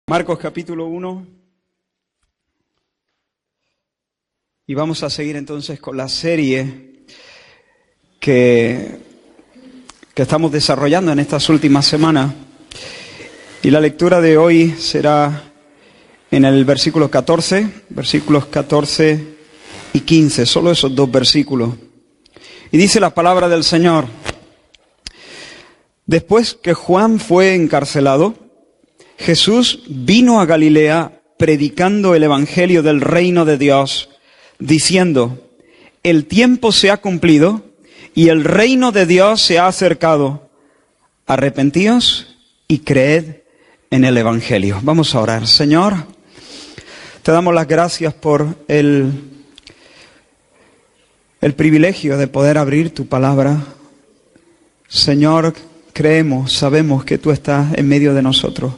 Marcos capítulo 1. Y vamos a seguir entonces con la serie que estamos desarrollando en estas últimas semanas. Y la lectura de hoy será en el versículos 14 y 15, solo esos dos versículos. Y dice la palabra del Señor: Después que Juan fue encarcelado, Jesús vino a Galilea predicando el evangelio del reino de Dios, diciendo: el tiempo se ha cumplido y el reino de Dios se ha acercado. Arrepentíos y creed en el evangelio. Vamos a orar. Señor, te damos las gracias por el privilegio de poder abrir tu palabra. Señor, creemos, sabemos que tú estás en medio de nosotros.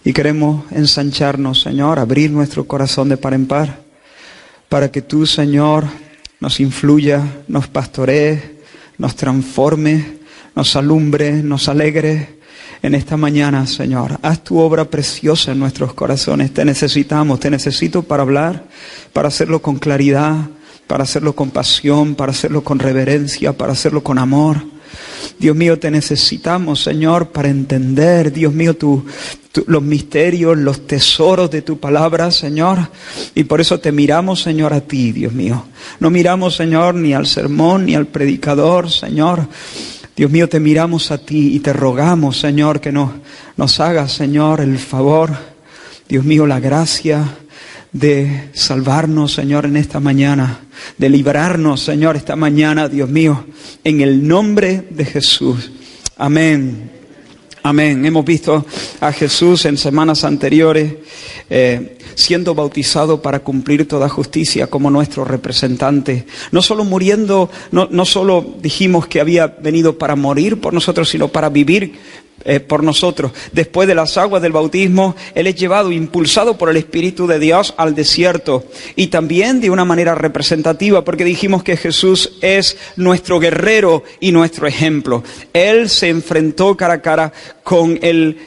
Y queremos ensancharnos, Señor, abrir nuestro corazón de par en par, para que tú, Señor, nos influyas, nos pastorees, nos transformes, nos alumbres, nos alegres en esta mañana, Señor. Haz tu obra preciosa en nuestros corazones. Te necesitamos, te necesito para hablar, para hacerlo con claridad, para hacerlo con pasión, para hacerlo con reverencia, para hacerlo con amor. Dios mío, te necesitamos, Señor, para entender, Dios mío, los misterios, los tesoros de tu palabra, Señor. Y por eso te miramos, Señor, a ti, Dios mío. No miramos, Señor, ni al sermón, ni al predicador, Señor. Dios mío, te miramos a ti y te rogamos, Señor, que nos hagas, Señor, el favor, Dios mío, la gracia de salvarnos, Señor, en esta mañana, de librarnos, Señor, esta mañana, Dios mío, en el nombre de Jesús. Amén. Amén. Hemos visto a Jesús en semanas anteriores siendo bautizado para cumplir toda justicia como nuestro representante. No solo muriendo, no solo dijimos que había venido para morir por nosotros, sino para vivir por nosotros. Después de las aguas del bautismo, Él es llevado, impulsado por el Espíritu de Dios al desierto. Y también de una manera representativa, porque dijimos que Jesús es nuestro guerrero y nuestro ejemplo. Él se enfrentó cara a cara con el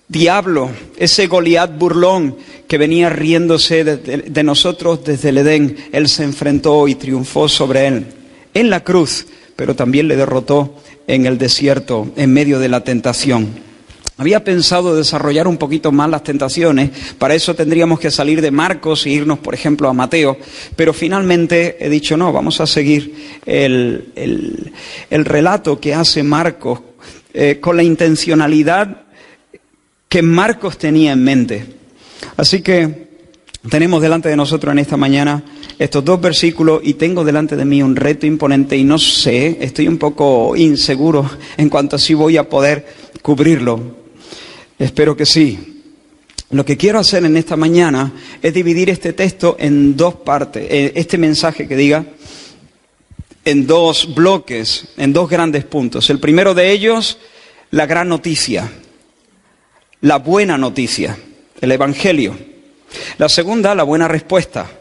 diablo, ese Goliat burlón que venía riéndose de nosotros desde el Edén. Él se enfrentó y triunfó sobre él en la cruz, pero también le derrotó en el desierto, en medio de la tentación. Había pensado desarrollar un poquito más las tentaciones. Para eso tendríamos que salir de Marcos e irnos, por ejemplo, a Mateo. Pero finalmente he dicho, no, vamos a seguir el relato que hace Marcos con la intencionalidad que Marcos tenía en mente. Así que tenemos delante de nosotros en esta mañana estos dos versículos y tengo delante de mí un reto imponente y no sé, estoy un poco inseguro en cuanto a si voy a poder cubrirlo. Espero que sí. Lo que quiero hacer en esta mañana es dividir este texto en dos partes, este mensaje que diga, en dos bloques, en dos grandes puntos. El primero de ellos, la gran noticia, la buena noticia, el Evangelio. La segunda, la buena respuesta.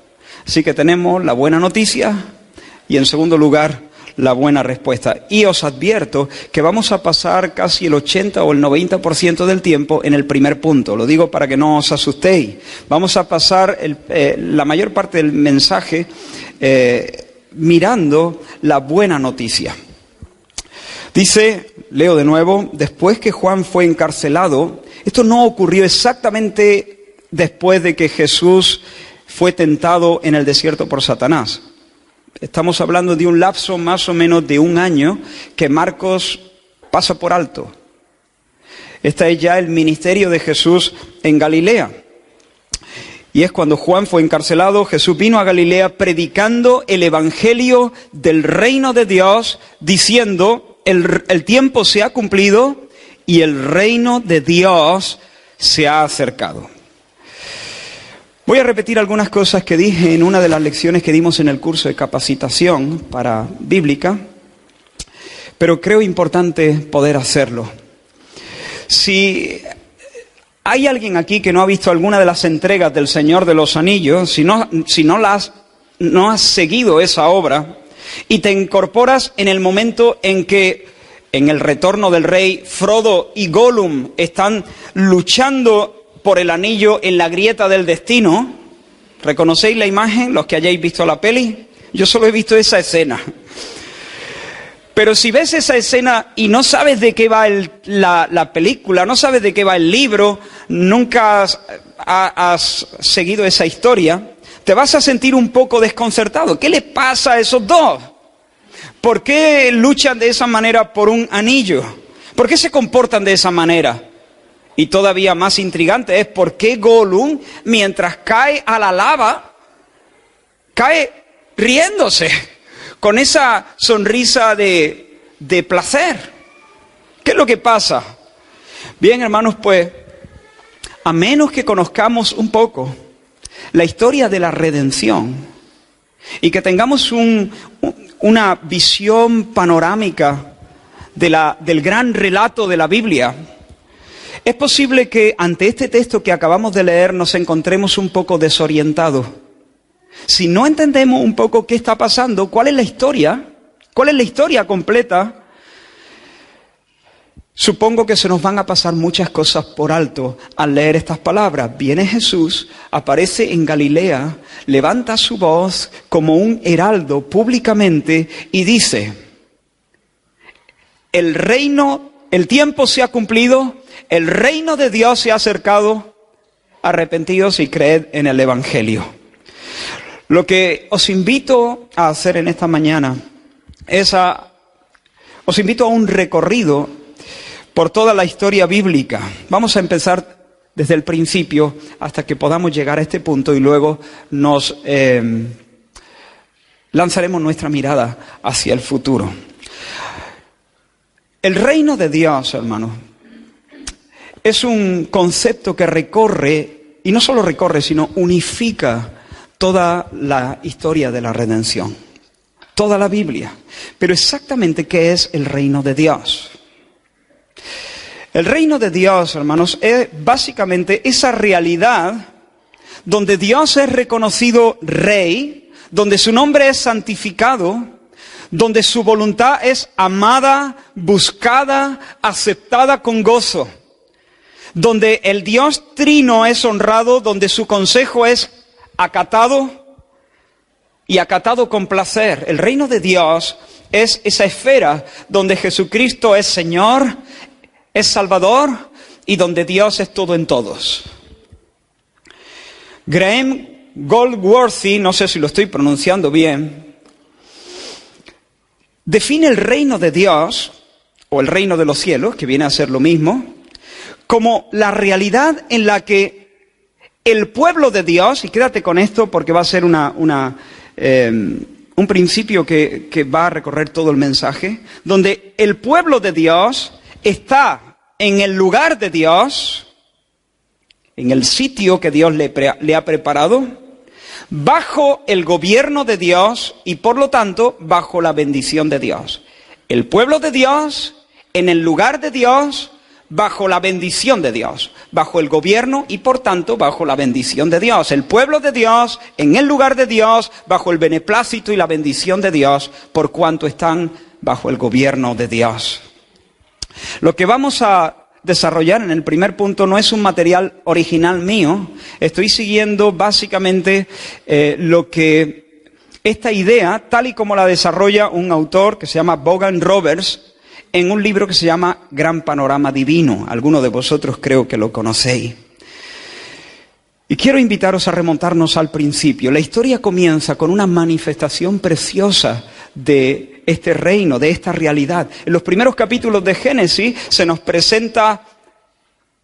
Así que tenemos la buena noticia y en segundo lugar la buena respuesta. Y os advierto que vamos a pasar casi el 80 o el 90% del tiempo en el primer punto. Lo digo para que no os asustéis. Vamos a pasar la mayor parte del mensaje mirando la buena noticia. Dice, leo de nuevo, después que Juan fue encarcelado, esto no ocurrió exactamente después de que Jesús fue tentado en el desierto por Satanás. Estamos hablando de un lapso más o menos de un año que Marcos pasa por alto. Este es ya el ministerio de Jesús en Galilea. Y es cuando Juan fue encarcelado, Jesús vino a Galilea predicando el evangelio del reino de Dios, diciendo, el tiempo se ha cumplido y el reino de Dios se ha acercado. Voy a repetir algunas cosas que dije en una de las lecciones que dimos en el curso de capacitación para bíblica, pero creo importante poder hacerlo. Si hay alguien aquí que no ha visto alguna de las entregas del Señor de los Anillos, si no has seguido esa obra y te incorporas en el momento en que en El retorno del rey, Frodo y Gollum están luchando por el anillo en la grieta del destino. ¿Reconocéis la imagen, los que hayáis visto la peli? Yo solo he visto esa escena. Pero si ves esa escena y no sabes de qué va la película, no sabes de qué va el libro, nunca has seguido esa historia, te vas a sentir un poco desconcertado. ¿Qué le pasa a esos dos? ¿Por qué luchan de esa manera por un anillo? ¿Por qué se comportan de esa manera? Y todavía más intrigante es por qué Gollum, mientras cae a la lava, cae riéndose, con esa sonrisa de placer. ¿Qué es lo que pasa? Bien, hermanos, pues, a menos que conozcamos un poco la historia de la redención y que tengamos una visión panorámica del gran relato de la Biblia, es posible que ante este texto que acabamos de leer nos encontremos un poco desorientados. Si no entendemos un poco qué está pasando, cuál es la historia completa, supongo que se nos van a pasar muchas cosas por alto al leer estas palabras. Viene Jesús, aparece en Galilea, levanta su voz como un heraldo públicamente y dice: el tiempo se ha cumplido, el reino de Dios se ha acercado, arrepentidos y creed en el Evangelio. Lo que os invito a hacer en esta mañana os invito a un recorrido por toda la historia bíblica. Vamos a empezar desde el principio hasta que podamos llegar a este punto y luego nos lanzaremos nuestra mirada hacia el futuro. El reino de Dios, hermanos, es un concepto que recorre, y no solo recorre, sino unifica toda la historia de la redención, toda la Biblia. Pero exactamente, ¿qué es el reino de Dios? El reino de Dios, hermanos, es básicamente esa realidad donde Dios es reconocido Rey, donde su nombre es santificado, donde su voluntad es amada, buscada, aceptada con gozo, donde el Dios Trino es honrado, donde su consejo es acatado y acatado con placer. El reino de Dios es esa esfera donde Jesucristo es Señor, es Salvador y donde Dios es todo en todos. Graham Goldsworthy, no sé si lo estoy pronunciando bien, define el reino de Dios, o el reino de los cielos, que viene a ser lo mismo, como la realidad en la que el pueblo de Dios, y quédate con esto porque va a ser un principio que va a recorrer todo el mensaje, donde el pueblo de Dios está en el lugar de Dios, en el sitio que Dios le ha preparado, bajo el gobierno de Dios y por lo tanto bajo la bendición de Dios. El pueblo de Dios en el lugar de Dios, bajo la bendición de Dios, bajo el gobierno y por tanto bajo la bendición de Dios. El pueblo de Dios en el lugar de Dios, bajo el beneplácito y la bendición de Dios, por cuanto están bajo el gobierno de Dios. Lo que vamos a desarrollar en el primer punto no es un material original mío. Estoy siguiendo básicamente esta idea, tal y como la desarrolla un autor que se llama Vaughan Roberts, en un libro que se llama Gran Panorama Divino. Algunos de vosotros creo que lo conocéis. Y quiero invitaros a remontarnos al principio. La historia comienza con una manifestación preciosa de este reino, de esta realidad. En los primeros capítulos de Génesis se nos presenta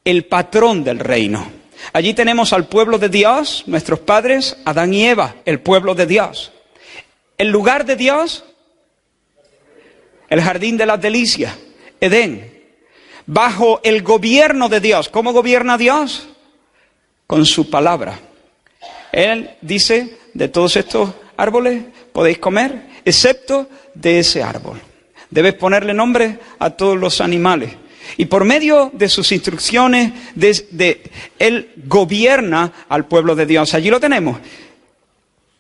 el patrón del reino. Allí tenemos al pueblo de Dios, nuestros padres, Adán y Eva, el pueblo de Dios. El lugar de Dios, el jardín de las delicias, Edén. Bajo el gobierno de Dios. ¿Cómo gobierna Dios? Con su palabra. Él dice, de todos estos árboles podéis comer, excepto de ese árbol. Debes ponerle nombre a todos los animales. Y por medio de sus instrucciones, Él gobierna al pueblo de Dios. Allí lo tenemos.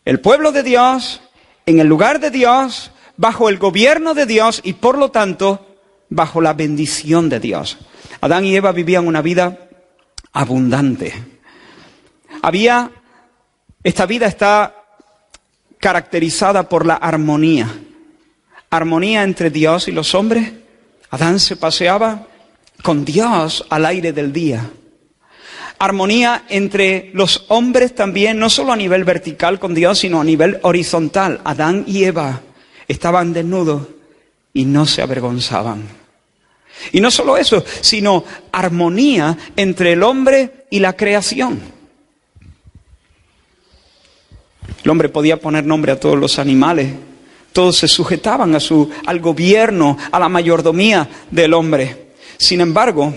El pueblo de Dios, en el lugar de Dios, bajo el gobierno de Dios y por lo tanto, bajo la bendición de Dios. Adán y Eva vivían una vida abundante. Esta vida está caracterizada por la armonía. Armonía entre Dios y los hombres. Adán se paseaba con Dios al aire del día. Armonía entre los hombres también, no solo a nivel vertical con Dios, sino a nivel horizontal. Adán y Eva estaban desnudos y no se avergonzaban. Y no solo eso, sino armonía entre el hombre y la creación. El hombre podía poner nombre a todos los animales. Todos se sujetaban al gobierno, a la mayordomía del hombre. Sin embargo,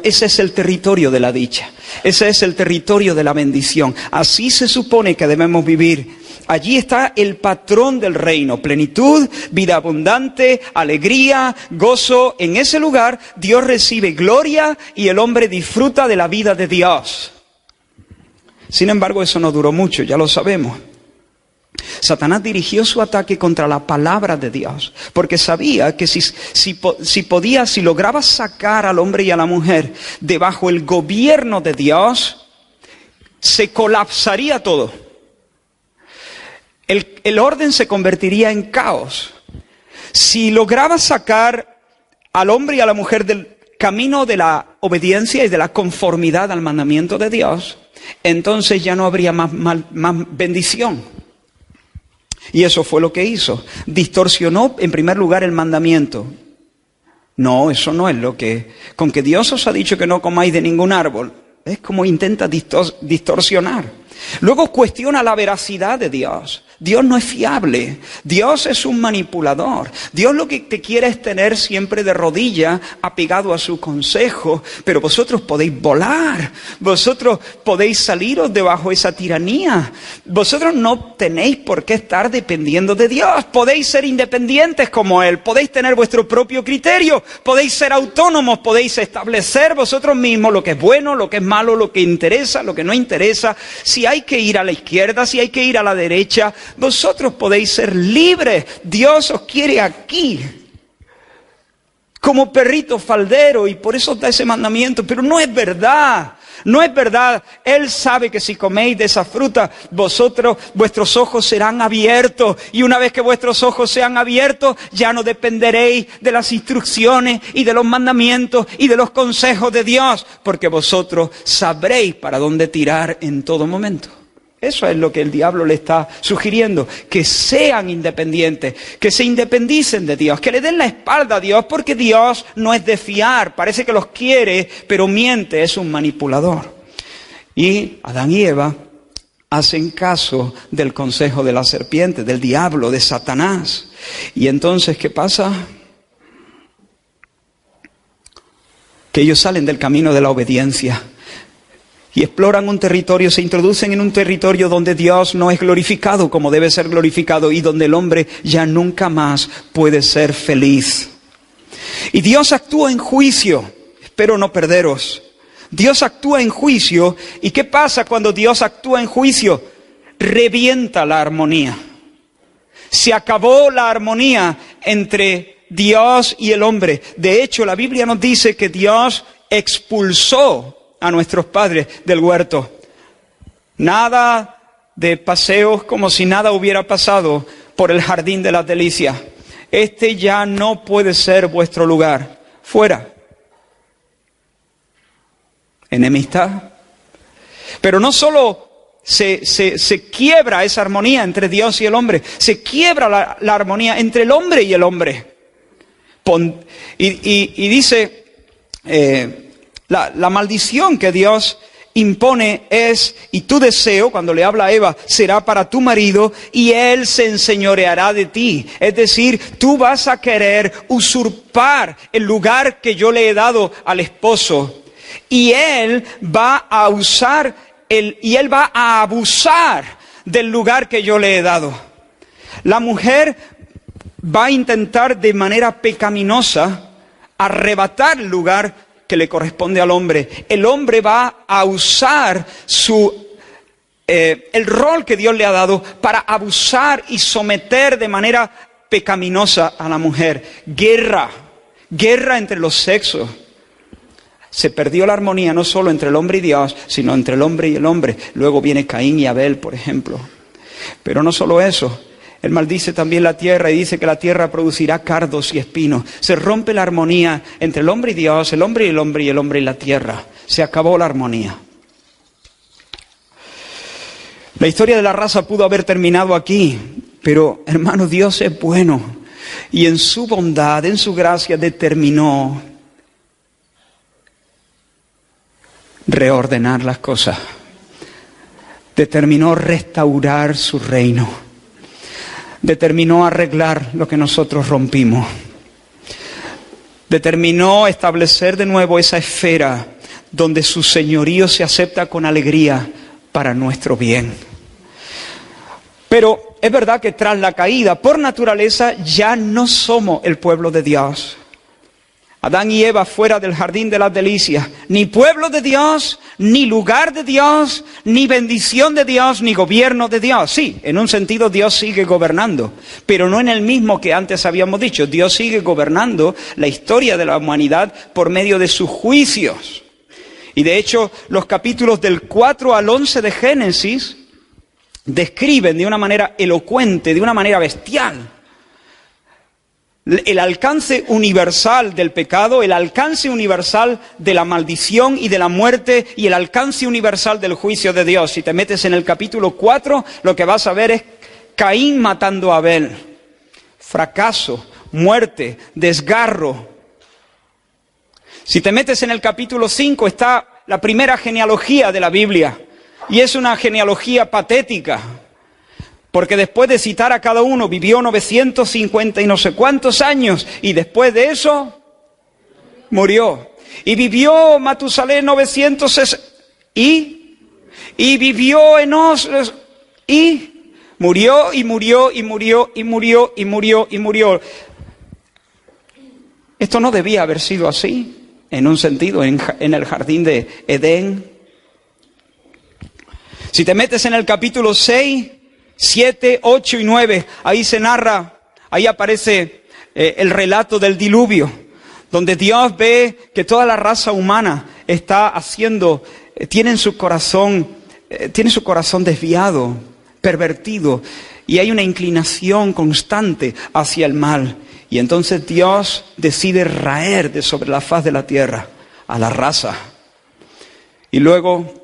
ese es el territorio de la dicha. Ese es el territorio de la bendición. Así se supone que debemos vivir. Allí está el patrón del reino. Plenitud, vida abundante, alegría, gozo. En ese lugar Dios recibe gloria y el hombre disfruta de la vida de Dios. Sin embargo, eso no duró mucho, ya lo sabemos. Satanás dirigió su ataque contra la palabra de Dios, porque sabía que si lograba sacar al hombre y a la mujer debajo el gobierno de Dios, se colapsaría todo. El orden se convertiría en caos. Si lograba sacar al hombre y a la mujer del camino de la obediencia y de la conformidad al mandamiento de Dios, entonces ya no habría más bendición. Y eso fue lo que hizo. Distorsionó en primer lugar el mandamiento. No, eso no es con que Dios os ha dicho que no comáis de ningún árbol. Es como intenta distorsionar. Luego cuestiona la veracidad de Dios. Dios no es fiable. Dios es un manipulador. Dios lo que te quiere es tener siempre de rodillas, apegado a su consejo. Pero vosotros podéis volar. Vosotros podéis saliros debajo de esa tiranía. Vosotros no tenéis por qué estar dependiendo de Dios. Podéis ser independientes como Él. Podéis tener vuestro propio criterio. Podéis ser autónomos. Podéis establecer vosotros mismos lo que es bueno, lo que es malo, lo que interesa, lo que no interesa. Si hay que ir a la izquierda, si hay que ir a la derecha, vosotros podéis ser libres. Dios os quiere aquí, como perrito faldero, y por eso da ese mandamiento. Pero no es verdad. No es verdad. Él sabe que si coméis de esa fruta, vuestros ojos serán abiertos. Y una vez que vuestros ojos sean abiertos, ya no dependeréis de las instrucciones y de los mandamientos y de los consejos de Dios, porque vosotros sabréis para dónde tirar en todo momento. Eso es lo que el diablo le está sugiriendo, que sean independientes, que se independicen de Dios, que le den la espalda a Dios, porque Dios no es de fiar, parece que los quiere, pero miente, es un manipulador. Y Adán y Eva hacen caso del consejo de la serpiente, del diablo, de Satanás. Y entonces, ¿qué pasa? Que ellos salen del camino de la obediencia. Y exploran un territorio, se introducen en un territorio donde Dios no es glorificado como debe ser glorificado y donde el hombre ya nunca más puede ser feliz. Y Dios actúa en juicio. Espero no perderos. Dios actúa en juicio. ¿Y qué pasa cuando Dios actúa en juicio? Revienta la armonía. Se acabó la armonía entre Dios y el hombre. De hecho, la Biblia nos dice que Dios expulsó a nuestros padres del huerto. Nada de paseos como si nada hubiera pasado por el jardín de las delicias. Este ya no puede ser vuestro lugar. Fuera. Enemistad. Pero no solo se quiebra esa armonía entre Dios y el hombre, se quiebra la armonía entre el hombre y el hombre. Y dice... La maldición que Dios impone es, y tu deseo, cuando le habla a Eva, será para tu marido y él se enseñoreará de ti. Es decir, tú vas a querer usurpar el lugar que yo le he dado al esposo. Y él va a abusar del lugar que yo le he dado. La mujer va a intentar de manera pecaminosa arrebatar el lugar que le corresponde al hombre. El hombre va a usar el rol que Dios le ha dado para abusar y someter de manera pecaminosa a la mujer. Guerra guerra entre los sexos. Se perdió la armonía no solo entre el hombre y Dios, sino entre el hombre y el hombre. Luego viene Caín y Abel, por ejemplo. Pero no solo eso. Él maldice también la tierra y dice que la tierra producirá cardos y espinos. Se rompe la armonía entre el hombre y Dios, el hombre y el hombre y el hombre y la tierra. Se acabó la armonía. La historia de la raza pudo haber terminado aquí, pero hermano, Dios es bueno y en su bondad, en su gracia determinó reordenar las cosas. Determinó restaurar su reino. Determinó arreglar lo que nosotros rompimos. Determinó establecer de nuevo esa esfera donde su señorío se acepta con alegría para nuestro bien. Pero es verdad que tras la caída, por naturaleza, ya no somos el pueblo de Dios. Adán y Eva fuera del jardín de las delicias, ni pueblo de Dios, ni lugar de Dios, ni bendición de Dios, ni gobierno de Dios. Sí, en un sentido Dios sigue gobernando, pero no en el mismo que antes habíamos dicho. Dios sigue gobernando la historia de la humanidad por medio de sus juicios. Y de hecho, los capítulos del 4 al 11 de Génesis describen de una manera elocuente, de una manera bestial, el alcance universal del pecado, el alcance universal de la maldición y de la muerte y el alcance universal del juicio de Dios. Si te metes en el capítulo 4, lo que vas a ver es Caín matando a Abel. Fracaso, muerte, desgarro. Si te metes en el capítulo 5 está la primera genealogía de la Biblia y es una genealogía patética. Porque después de citar a cada uno, vivió 950 y no sé cuántos años, y después de eso, murió. Y vivió Matusalén 960, y vivió Enos, y murió, y murió, y murió, y murió, y murió, y murió. Esto no debía haber sido así, en un sentido, en el jardín de Edén. Si te metes en el capítulo 6... 7, 8 y 9, ahí se narra, ahí aparece el relato del diluvio, donde Dios ve que toda la raza humana está haciendo, tiene su corazón desviado, pervertido, y hay una inclinación constante hacia el mal. Y entonces Dios decide raer de sobre la faz de la tierra a la raza. Y luego...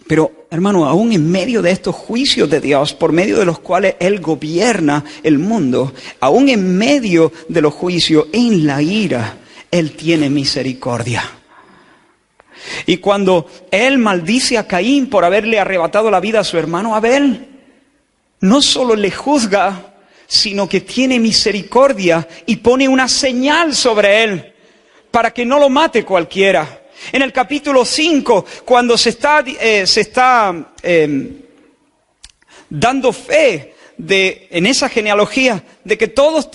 Pero, hermano, aún en medio de estos juicios de Dios, por medio de los cuales Él gobierna el mundo, aún en medio de los juicios, en la ira, Él tiene misericordia. Y cuando Él maldice a Caín por haberle arrebatado la vida a su hermano Abel, no solo le juzga, sino que tiene misericordia y pone una señal sobre él para que no lo mate cualquiera. En el capítulo 5, cuando se está dando fe en esa genealogía de que todas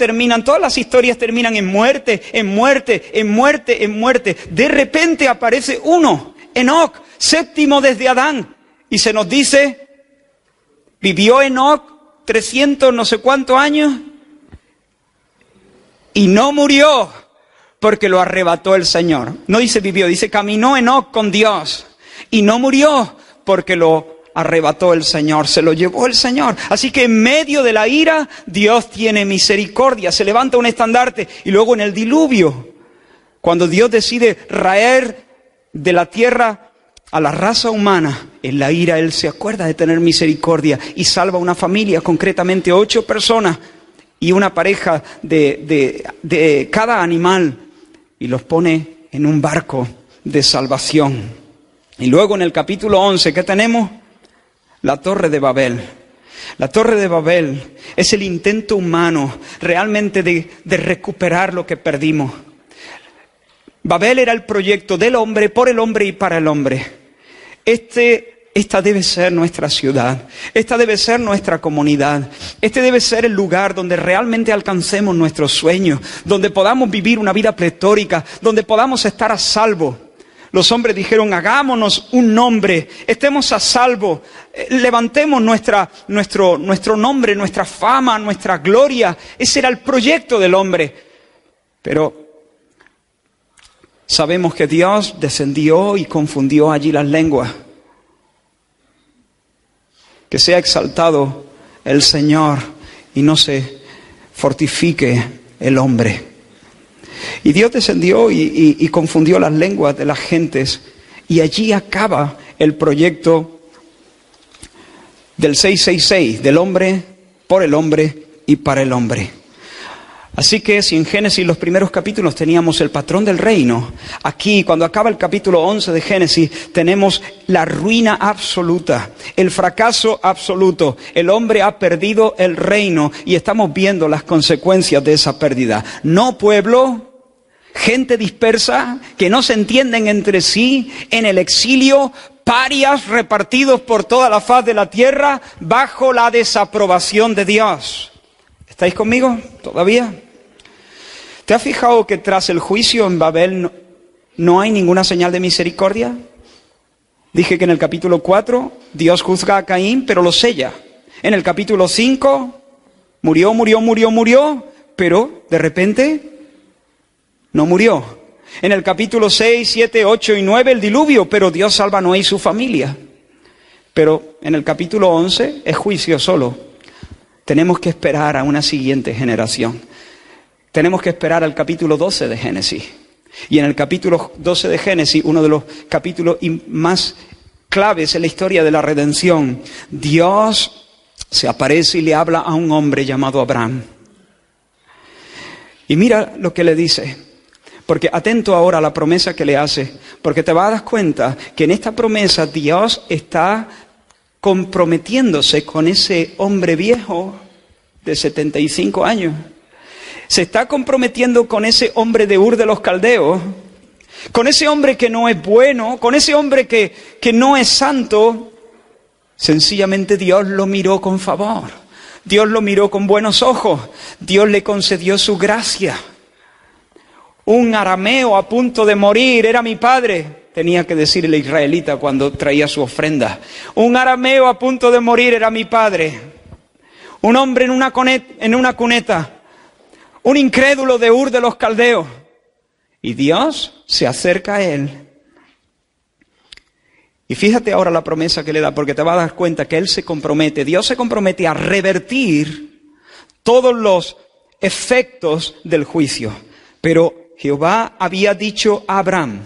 las historias terminan en muerte, en muerte, en muerte, en muerte. De repente aparece uno, Enoc, séptimo desde Adán, y se nos dice, vivió Enoc 300 no sé cuántos años y no murió. Porque lo arrebató el Señor. No dice vivió, dice caminó Enoc con Dios. Y no murió porque lo arrebató el Señor, se lo llevó el Señor. Así que en medio de la ira, Dios tiene misericordia. Se levanta un estandarte. Y luego en el diluvio, cuando Dios decide raer de la tierra a la raza humana, en la ira Él se acuerda de tener misericordia y salva una familia, concretamente 8 personas y una pareja de cada animal. Y los pone en un barco de salvación. Y luego en el capítulo 11, ¿qué tenemos? La Torre de Babel. La Torre de Babel es el intento humano realmente de recuperar lo que perdimos. Babel era el proyecto del hombre, por el hombre y para el hombre. Esta debe ser nuestra ciudad, esta debe ser nuestra comunidad, este debe ser el lugar donde realmente alcancemos nuestros sueños, donde podamos vivir una vida pletórica, donde podamos estar a salvo. Los hombres dijeron, hagámonos un nombre, estemos a salvo, levantemos nuestro nombre, nuestra fama, nuestra gloria. Ese era el proyecto del hombre. Pero sabemos que Dios descendió y confundió allí las lenguas. Que sea exaltado el Señor y no se fortifique el hombre. Y Dios descendió y confundió las lenguas de las gentes. Y allí acaba el proyecto del 666, del hombre, por el hombre y para el hombre. Así que si en Génesis los primeros capítulos teníamos el patrón del reino, aquí cuando acaba el capítulo 11 de Génesis tenemos la ruina absoluta, el fracaso absoluto. El hombre ha perdido el reino y estamos viendo las consecuencias de esa pérdida. No pueblo, gente dispersa que no se entienden entre sí, en el exilio, parias repartidos por toda la faz de la tierra bajo la desaprobación de Dios. ¿Estáis conmigo todavía? ¿Te has fijado que tras el juicio en Babel no hay ninguna señal de misericordia? Dije que en el capítulo 4 Dios juzga a Caín, pero lo sella. En el capítulo 5 murió, pero de repente no murió. En el capítulo 6, 7, 8 y 9 el diluvio, pero Dios salva a Noé y su familia. Pero en el capítulo 11 es juicio solo. Tenemos que esperar a una siguiente generación. Tenemos que esperar al capítulo 12 de Génesis. Y en el capítulo 12 de Génesis, uno de los capítulos más claves en la historia de la redención, Dios se aparece y le habla a un hombre llamado Abraham. Y mira lo que le dice. Porque atento ahora a la promesa que le hace. Porque te vas a dar cuenta que en esta promesa Dios está comprometiéndose con ese hombre viejo de 75 años. Se está comprometiendo con ese hombre de Ur de los Caldeos, con ese hombre que no es bueno, con ese hombre que no es santo. Sencillamente Dios lo miró con favor. Dios lo miró con buenos ojos. Dios le concedió su gracia. Un arameo a punto de morir era mi padre, tenía que decir el israelita cuando traía su ofrenda. Un arameo a punto de morir era mi padre. Un hombre en una cuneta. Un incrédulo de Ur de los Caldeos. Y Dios se acerca a él. Y fíjate ahora la promesa que le da, porque te vas a dar cuenta que él se compromete. Dios se compromete a revertir todos los efectos del juicio. Pero Jehová había dicho a Abraham: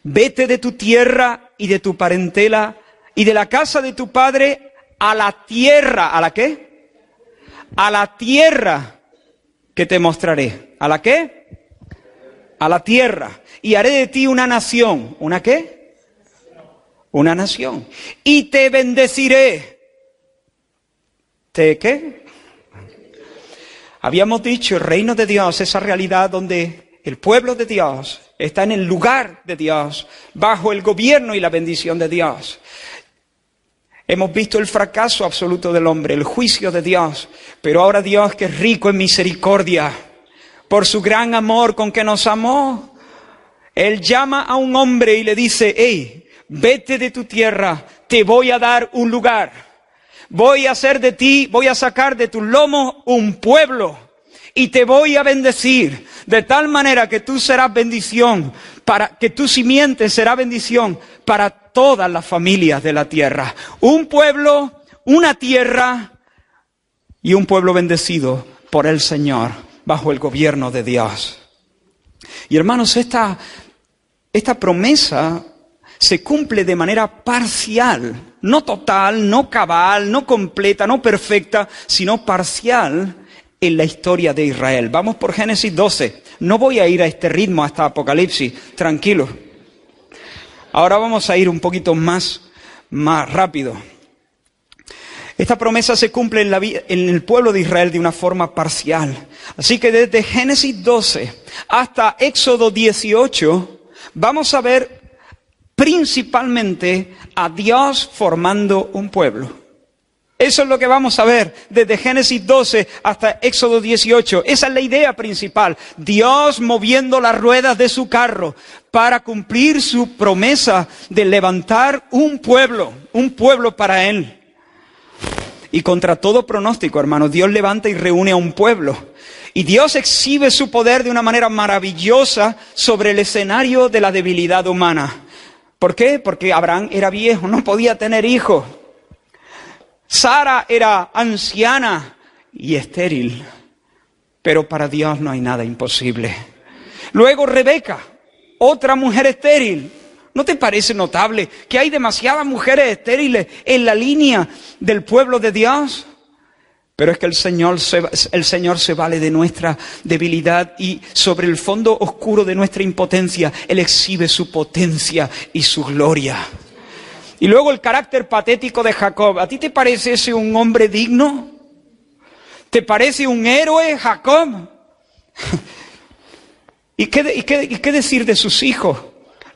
vete de tu tierra y de tu parentela y de la casa de tu padre a la tierra. ¿A la qué? A la tierra que te mostraré. ¿A la qué? A la tierra. Y haré de ti una nación. ¿Una qué? Una nación. Y te bendeciré. ¿Te qué? Habíamos dicho, el reino de Dios, esa realidad donde el pueblo de Dios está en el lugar de Dios, bajo el gobierno y la bendición de Dios. Hemos visto el fracaso absoluto del hombre, el juicio de Dios. Pero ahora Dios, que es rico en misericordia, por su gran amor con que nos amó, Él llama a un hombre y le dice: hey, vete de tu tierra, te voy a dar un lugar. Voy a hacer de ti, voy a sacar de tus lomos un pueblo. Y te voy a bendecir, de tal manera que tú serás bendición, para que tu simiente será bendición para todas las familias de la tierra. Un pueblo, una tierra y un pueblo bendecido por el Señor, bajo el gobierno de Dios. Y hermanos, esta promesa se cumple de manera parcial, no total, no cabal, no completa, no perfecta, sino parcial en la historia de Israel. Vamos por Génesis 12. No voy a ir a este ritmo hasta Apocalipsis, tranquilo. Ahora vamos a ir un poquito más rápido. Esta promesa se cumple en el pueblo de Israel de una forma parcial. Así que desde Génesis 12 hasta Éxodo 18 vamos a ver principalmente a Dios formando un pueblo. Eso es lo que vamos a ver desde Génesis 12 hasta Éxodo 18. Esa es la idea principal. Dios moviendo las ruedas de su carro para cumplir su promesa de levantar un pueblo para Él. Y contra todo pronóstico, hermanos, Dios levanta y reúne a un pueblo. Y Dios exhibe su poder de una manera maravillosa sobre el escenario de la debilidad humana. ¿Por qué? Porque Abraham era viejo, no podía tener hijos. Sara era anciana y estéril. Pero para Dios no hay nada imposible. Luego Rebeca, otra mujer estéril. ¿No te parece notable que hay demasiadas mujeres estériles en la línea del pueblo de Dios? Pero es que el Señor se vale de nuestra debilidad y sobre el fondo oscuro de nuestra impotencia, Él exhibe su potencia y su gloria. Y luego el carácter patético de Jacob. ¿A ti te parece ese un hombre digno? ¿Te parece un héroe, Jacob? ¿Y qué decir de sus hijos?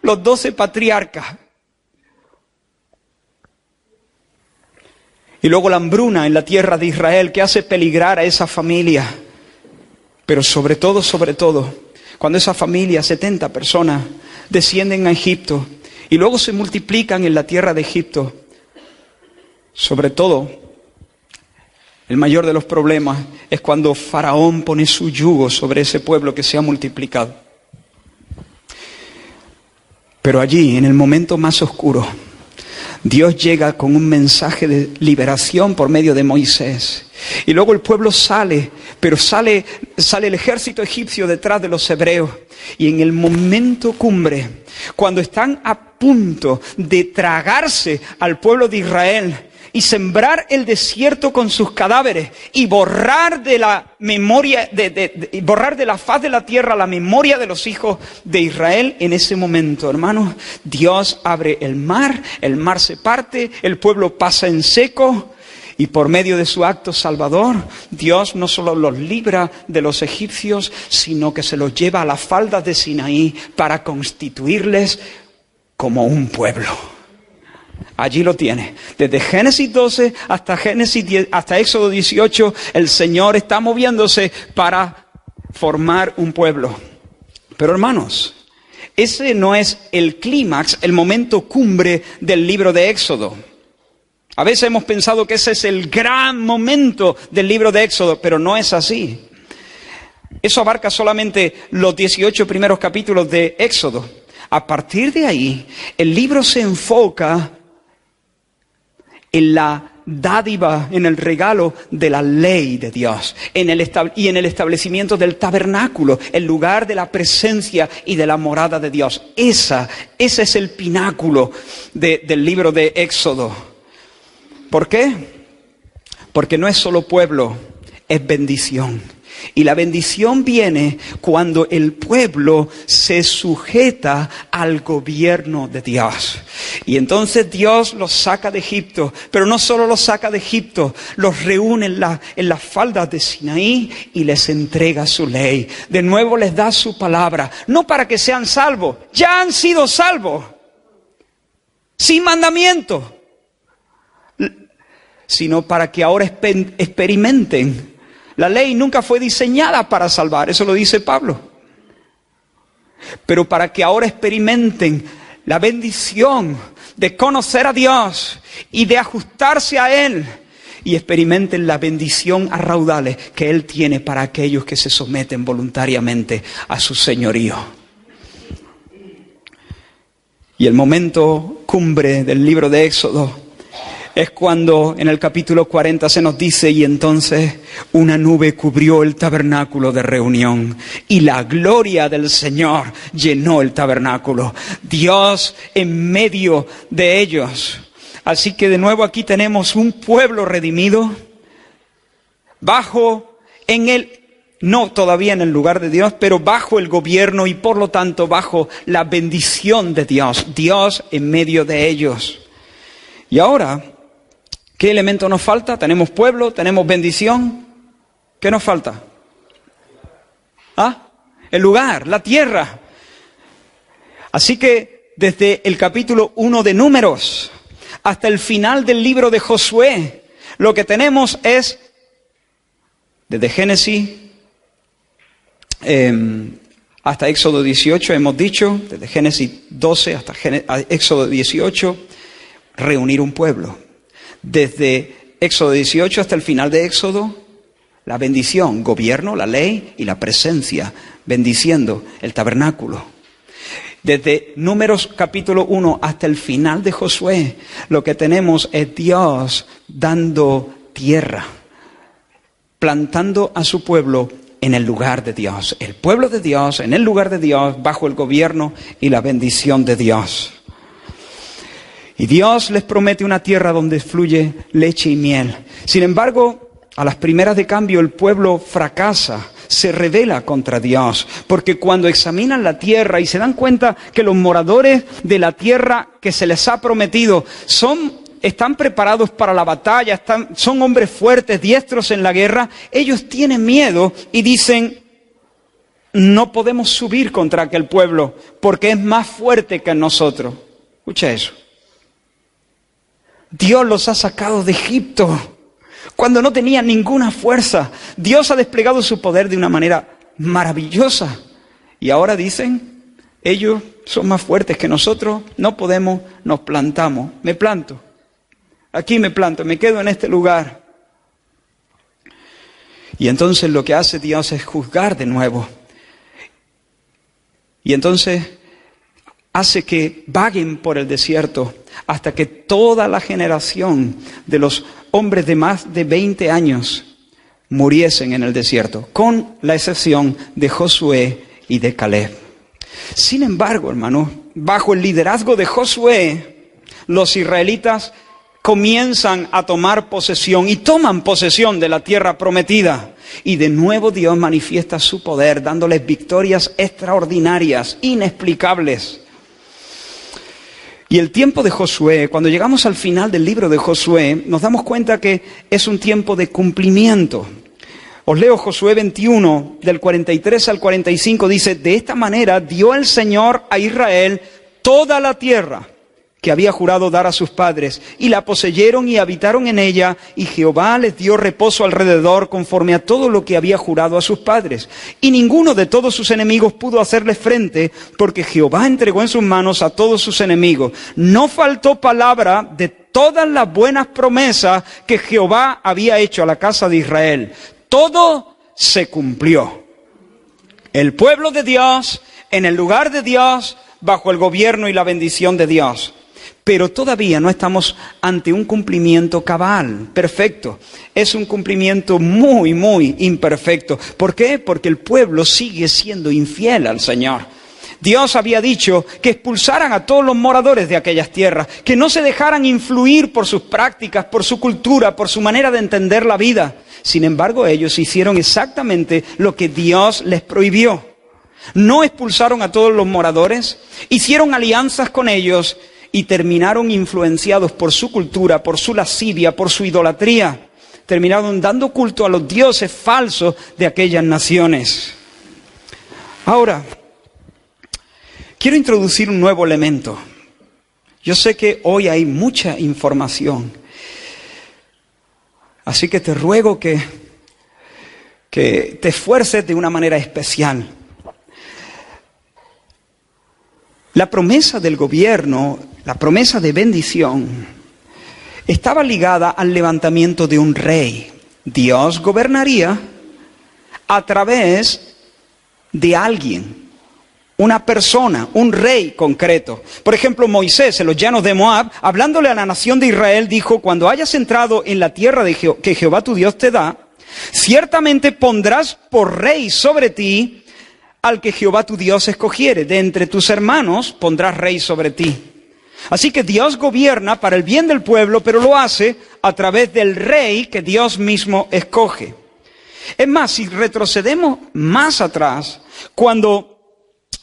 Los 12 patriarcas. Y luego la hambruna en la tierra de Israel que hace peligrar a esa familia. Pero sobre todo, cuando esa familia, 70 personas, descienden a Egipto y luego se multiplican en la tierra de Egipto, sobre todo, el mayor de los problemas es cuando Faraón pone su yugo sobre ese pueblo que se ha multiplicado. Pero allí, en el momento más oscuro, Dios llega con un mensaje de liberación por medio de Moisés. Y luego el pueblo sale, pero sale el ejército egipcio detrás de los hebreos. Y en el momento cumbre, cuando están a punto de tragarse al pueblo de Israel y sembrar el desierto con sus cadáveres y borrar de la memoria, borrar de la faz de la tierra la memoria de los hijos de Israel, en ese momento, hermanos, Dios abre el mar se parte, el pueblo pasa en seco. Y por medio de su acto salvador, Dios no solo los libra de los egipcios, sino que se los lleva a las faldas de Sinaí para constituirles como un pueblo. Allí lo tiene. Desde Génesis 12 hasta Éxodo 18, el Señor está moviéndose para formar un pueblo. Pero hermanos, ese no es el clímax, el momento cumbre del libro de Éxodo. A veces hemos pensado que ese es el gran momento del libro de Éxodo, pero no es así. Eso abarca solamente los 18 primeros capítulos de Éxodo. A partir de ahí, el libro se enfoca en la dádiva, en el regalo de la ley de Dios, y en el establecimiento del tabernáculo, el lugar de la presencia y de la morada de Dios. Ese es el pináculo del libro de Éxodo. ¿Por qué? Porque no es solo pueblo, es bendición. Y la bendición viene cuando el pueblo se sujeta al gobierno de Dios. Y entonces Dios los saca de Egipto, pero no solo los saca de Egipto, los reúne en las faldas de Sinaí y les entrega su ley. De nuevo les da su palabra, no para que sean salvos, ya han sido salvos, sin mandamiento, sino para que ahora experimenten. La ley nunca fue diseñada para salvar, eso lo dice Pablo. Pero para que ahora experimenten la bendición de conocer a Dios y de ajustarse a Él. Y experimenten la bendición a raudales que Él tiene para aquellos que se someten voluntariamente a su señorío. Y el momento cumbre del libro de Éxodo es cuando en el capítulo 40 se nos dice: y entonces una nube cubrió el tabernáculo de reunión y la gloria del Señor llenó el tabernáculo. Dios en medio de ellos. Así que de nuevo aquí tenemos un pueblo redimido, no todavía en el lugar de Dios, pero bajo el gobierno y por lo tanto bajo la bendición de Dios. Dios en medio de ellos. Y ahora, ¿qué elemento nos falta? Tenemos pueblo, tenemos bendición. ¿Qué nos falta? El lugar, la tierra. Así que desde el capítulo 1 de Números hasta el final del libro de Josué, lo que tenemos es, desde Génesis hasta Éxodo 18, hemos dicho, desde Génesis 12 hasta Éxodo 18, reunir un pueblo. Desde Éxodo 18 hasta el final de Éxodo, la bendición, gobierno, la ley y la presencia, bendiciendo el tabernáculo. Desde Números capítulo 1 hasta el final de Josué, lo que tenemos es Dios dando tierra, plantando a su pueblo en el lugar de Dios. El pueblo de Dios, en el lugar de Dios, bajo el gobierno y la bendición de Dios. Y Dios les promete una tierra donde fluye leche y miel. Sin embargo, a las primeras de cambio el pueblo fracasa, se rebela contra Dios, porque cuando examinan la tierra y se dan cuenta que los moradores de la tierra que se les ha prometido están preparados para la batalla, son hombres fuertes, diestros en la guerra, ellos tienen miedo y dicen: no podemos subir contra aquel pueblo porque es más fuerte que nosotros. Escucha eso. Dios los ha sacado de Egipto cuando no tenían ninguna fuerza. Dios ha desplegado su poder de una manera maravillosa. Y ahora dicen: ellos son más fuertes que nosotros, no podemos, nos plantamos. Me planto. Aquí me planto, me quedo en este lugar. Y entonces lo que hace Dios es juzgar de nuevo. Y entonces hace que vaguen por el desierto hasta que toda la generación de los hombres de más de 20 años muriesen en el desierto, con la excepción de Josué y de Caleb. Sin embargo, hermanos, bajo el liderazgo de Josué, los israelitas comienzan a tomar posesión y toman posesión de la tierra prometida. Y de nuevo Dios manifiesta su poder, dándoles victorias extraordinarias, inexplicables. Y el tiempo de Josué, cuando llegamos al final del libro de Josué, nos damos cuenta que es un tiempo de cumplimiento. Os leo Josué 21, del 43 al 45, dice: de esta manera dio el Señor a Israel toda la tierra que había jurado dar a sus padres, y la poseyeron y habitaron en ella, y Jehová les dio reposo alrededor conforme a todo lo que había jurado a sus padres. Y ninguno de todos sus enemigos pudo hacerles frente, porque Jehová entregó en sus manos a todos sus enemigos. No faltó palabra de todas las buenas promesas que Jehová había hecho a la casa de Israel. Todo se cumplió. El pueblo de Dios, en el lugar de Dios, bajo el gobierno y la bendición de Dios. Pero todavía no estamos ante un cumplimiento cabal, perfecto. Es un cumplimiento muy, muy imperfecto. ¿Por qué? Porque el pueblo sigue siendo infiel al Señor. Dios había dicho que expulsaran a todos los moradores de aquellas tierras, que no se dejaran influir por sus prácticas, por su cultura, por su manera de entender la vida. Sin embargo, ellos hicieron exactamente lo que Dios les prohibió. No expulsaron a todos los moradores, hicieron alianzas con ellos y terminaron influenciados por su cultura, por su lascivia, por su idolatría. Terminaron dando culto a los dioses falsos de aquellas naciones. Ahora, quiero introducir un nuevo elemento. Yo sé que hoy hay mucha información, así que te ruego que te esfuerces de una manera especial. La promesa del gobierno, la promesa de bendición, estaba ligada al levantamiento de un rey. Dios gobernaría a través de alguien, una persona, un rey concreto. Por ejemplo, Moisés en los llanos de Moab, hablándole a la nación de Israel, dijo: cuando hayas entrado en la tierra que Jehová tu Dios te da, ciertamente pondrás por rey sobre ti al que Jehová tu Dios escogiere. De entre tus hermanos pondrás rey sobre ti. Así que Dios gobierna para el bien del pueblo, pero lo hace a través del rey que Dios mismo escoge. Es más, si retrocedemos más atrás, cuando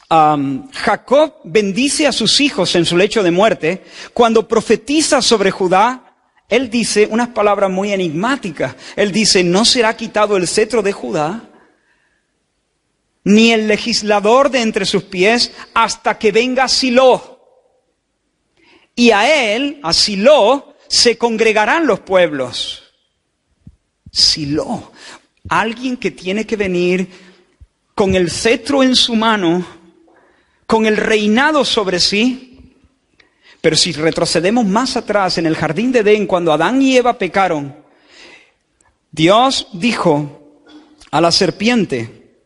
Jacob bendice a sus hijos en su lecho de muerte, cuando profetiza sobre Judá, él dice unas palabras muy enigmáticas. Él dice: no será quitado el cetro de Judá, ni el legislador de entre sus pies, hasta que venga Silo. Y a él, a Silo, se congregarán los pueblos. Silo, alguien que tiene que venir con el cetro en su mano, con el reinado sobre sí. Pero si retrocedemos más atrás, en el jardín de Edén, cuando Adán y Eva pecaron, Dios dijo a la serpiente: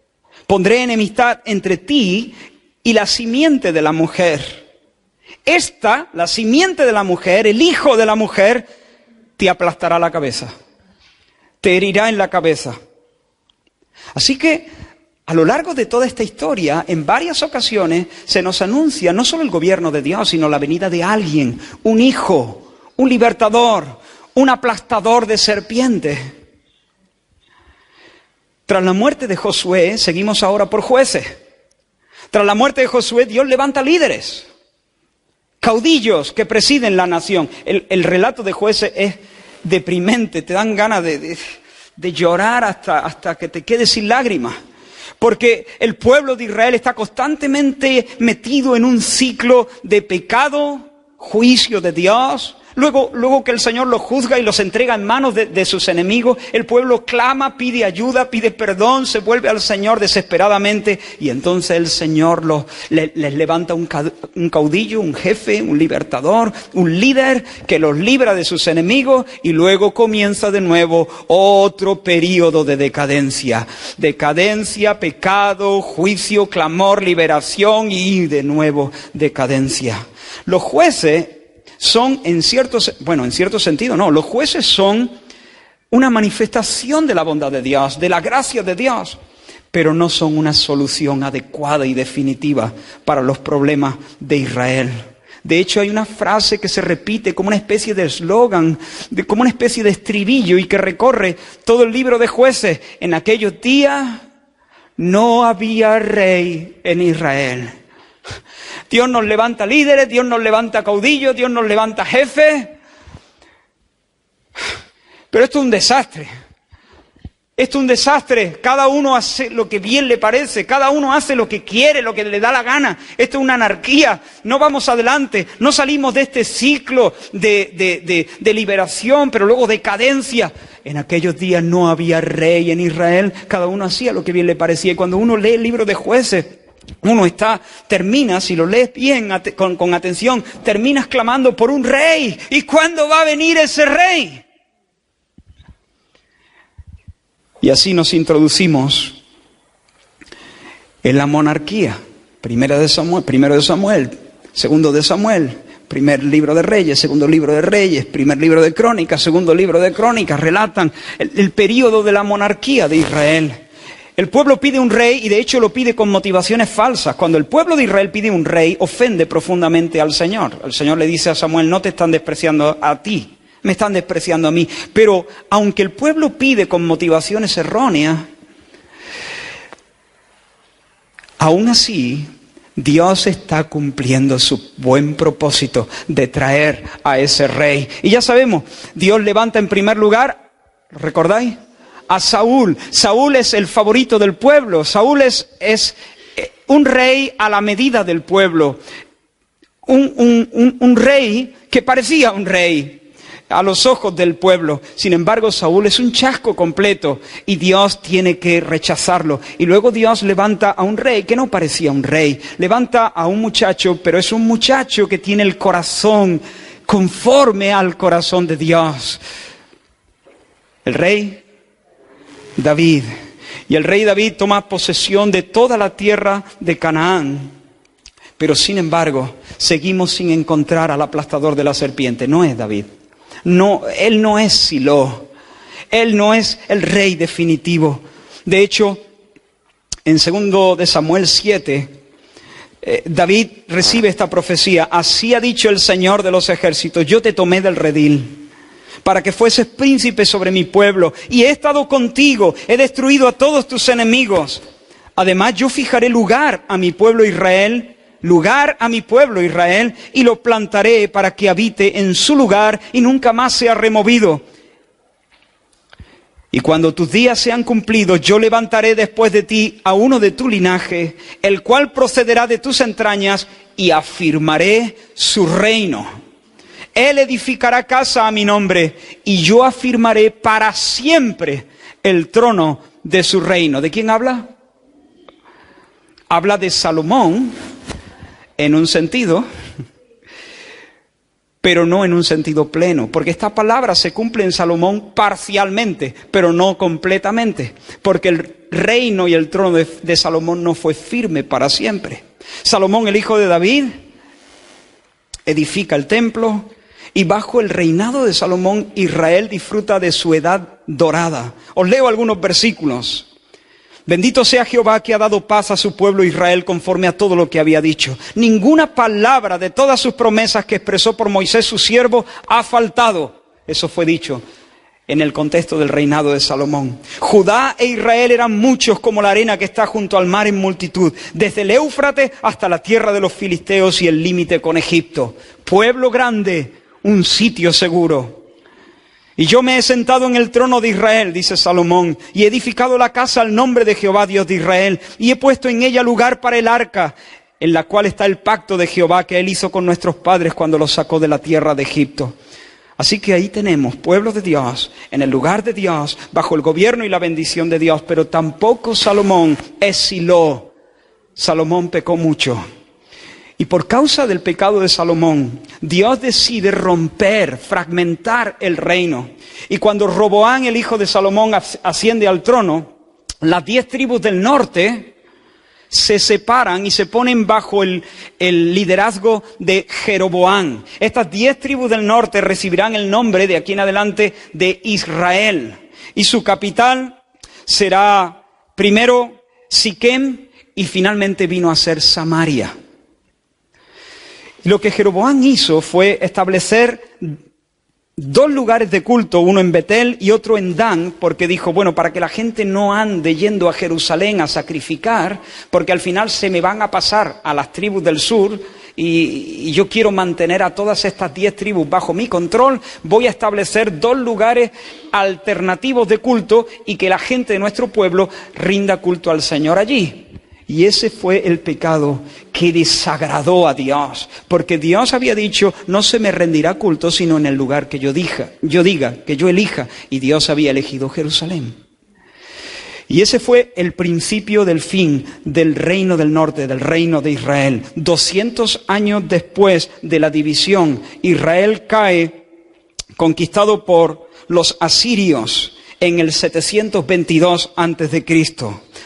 pondré enemistad entre ti y la simiente de la mujer. Esta, la simiente de la mujer, el hijo de la mujer, te aplastará la cabeza, te herirá en la cabeza. Así que, a lo largo de toda esta historia, en varias ocasiones se nos anuncia no solo el gobierno de Dios, sino la venida de alguien, un hijo, un libertador, un aplastador de serpientes. Tras la muerte de Josué, seguimos ahora por Jueces. Tras la muerte de Josué, Dios levanta líderes, caudillos que presiden la nación. El relato de Jueces es deprimente, te dan ganas de llorar hasta que te quedes sin lágrimas. Porque el pueblo de Israel está constantemente metido en un ciclo de pecado, juicio de Dios. Luego que el Señor los juzga y los entrega en manos de sus enemigos, el pueblo clama, pide ayuda, pide perdón, se vuelve al Señor desesperadamente, y entonces el Señor les levanta un caudillo, un jefe, un libertador, un líder que los libra de sus enemigos, y luego comienza de nuevo otro periodo de decadencia. Decadencia, pecado, juicio, clamor, liberación y de nuevo decadencia. Los jueces son, en cierto sentido, no. Los jueces son una manifestación de la bondad de Dios, de la gracia de Dios, pero no son una solución adecuada y definitiva para los problemas de Israel. De hecho, hay una frase que se repite como una especie de eslogan, como una especie de estribillo, y que recorre todo el libro de Jueces. En aquellos días no había rey en Israel. Dios nos levanta líderes, Dios nos levanta caudillos, Dios nos levanta jefes. Pero esto es un desastre. Esto es un desastre. Cada uno hace lo que bien le parece. Cada uno hace lo que quiere, lo que le da la gana. Esto es una anarquía. No vamos adelante. No salimos de este ciclo de liberación, pero luego decadencia. En aquellos días no había rey en Israel. Cada uno hacía lo que bien le parecía. Y cuando uno lee el libro de Jueces, termina, si lo lees bien, con atención, terminas clamando por un rey. ¿Y cuándo va a venir ese rey? Y así nos introducimos en la monarquía. Primero de Samuel, segundo de Samuel, primer libro de Reyes, segundo libro de Reyes, primer libro de Crónicas, segundo libro de Crónicas, relatan el período de la monarquía de Israel. El pueblo pide un rey, y de hecho lo pide con motivaciones falsas. Cuando el pueblo de Israel pide un rey, ofende profundamente al Señor. El Señor le dice a Samuel: no te están despreciando a ti, me están despreciando a mí. Pero aunque el pueblo pide con motivaciones erróneas, aún así Dios está cumpliendo su buen propósito de traer a ese rey. Y ya sabemos, Dios levanta en primer lugar, ¿recordáis?, a Saúl. Saúl es el favorito del pueblo. Saúl es un rey a la medida del pueblo. Un rey que parecía un rey a los ojos del pueblo. Sin embargo, Saúl es un chasco completo y Dios tiene que rechazarlo. Y luego Dios levanta a un rey que no parecía un rey. Levanta a un muchacho, pero es un muchacho que tiene el corazón conforme al corazón de Dios. El rey David. Y el rey David toma posesión de toda la tierra de Canaán. Pero sin embargo, seguimos sin encontrar al aplastador de la serpiente. No es David. No, él no es Silo. Él no es el rey definitivo. De hecho, en 2 de Samuel 7, David recibe esta profecía: así ha dicho el Señor de los ejércitos, yo te tomé del redil para que fueses príncipe sobre mi pueblo, y he estado contigo, he destruido a todos tus enemigos. Además, yo fijaré lugar a mi pueblo Israel, y lo plantaré para que habite en su lugar y nunca más sea removido. Y cuando tus días sean cumplidos, yo levantaré después de ti a uno de tu linaje, el cual procederá de tus entrañas, y afirmaré su reino. Él edificará casa a mi nombre, y yo afirmaré para siempre el trono de su reino. ¿De quién habla? Habla de Salomón, en un sentido, pero no en un sentido pleno, porque esta palabra se cumple en Salomón parcialmente, pero no completamente, porque el reino y el trono de Salomón no fue firme para siempre. Salomón, el hijo de David, edifica el templo, y bajo el reinado de Salomón, Israel disfruta de su edad dorada. Os leo algunos versículos. Bendito sea Jehová que ha dado paz a su pueblo Israel conforme a todo lo que había dicho. Ninguna palabra de todas sus promesas que expresó por Moisés su siervo ha faltado. Eso fue dicho en el contexto del reinado de Salomón. Judá e Israel eran muchos como la arena que está junto al mar en multitud, desde el Éufrates hasta la tierra de los filisteos y el límite con Egipto. Pueblo grande, un sitio seguro. Y yo me he sentado en el trono de Israel, dice Salomón, y he edificado la casa al nombre de Jehová, Dios de Israel, y he puesto en ella lugar para el arca, en la cual está el pacto de Jehová que él hizo con nuestros padres cuando los sacó de la tierra de Egipto. Así que ahí tenemos, pueblo de Dios, en el lugar de Dios, bajo el gobierno y la bendición de Dios, pero tampoco Salomón es Silo. Salomón pecó mucho. Y por causa del pecado de Salomón, Dios decide romper, fragmentar el reino. Y cuando Roboán, el hijo de Salomón, asciende al trono, las 10 tribus del norte se separan y se ponen bajo el liderazgo de Jeroboam. Estas 10 tribus del norte recibirán el nombre de aquí en adelante de Israel. Y su capital será primero Siquem y finalmente vino a ser Samaria. Lo que Jeroboam hizo fue establecer 2 lugares de culto, uno en Betel y otro en Dan, porque dijo, bueno, para que la gente no ande yendo a Jerusalén a sacrificar, porque al final se me van a pasar a las tribus del sur y yo quiero mantener a todas estas 10 tribus bajo mi control, voy a establecer 2 lugares alternativos de culto y que la gente de nuestro pueblo rinda culto al Señor allí. Y ese fue el pecado que desagradó a Dios, porque Dios había dicho, no se me rendirá culto sino en el lugar que yo diga, que yo elija, y Dios había elegido Jerusalén. Y ese fue el principio del fin del reino del norte, del reino de Israel. 200 años después de la división, Israel cae conquistado por los asirios en el 722 a.C.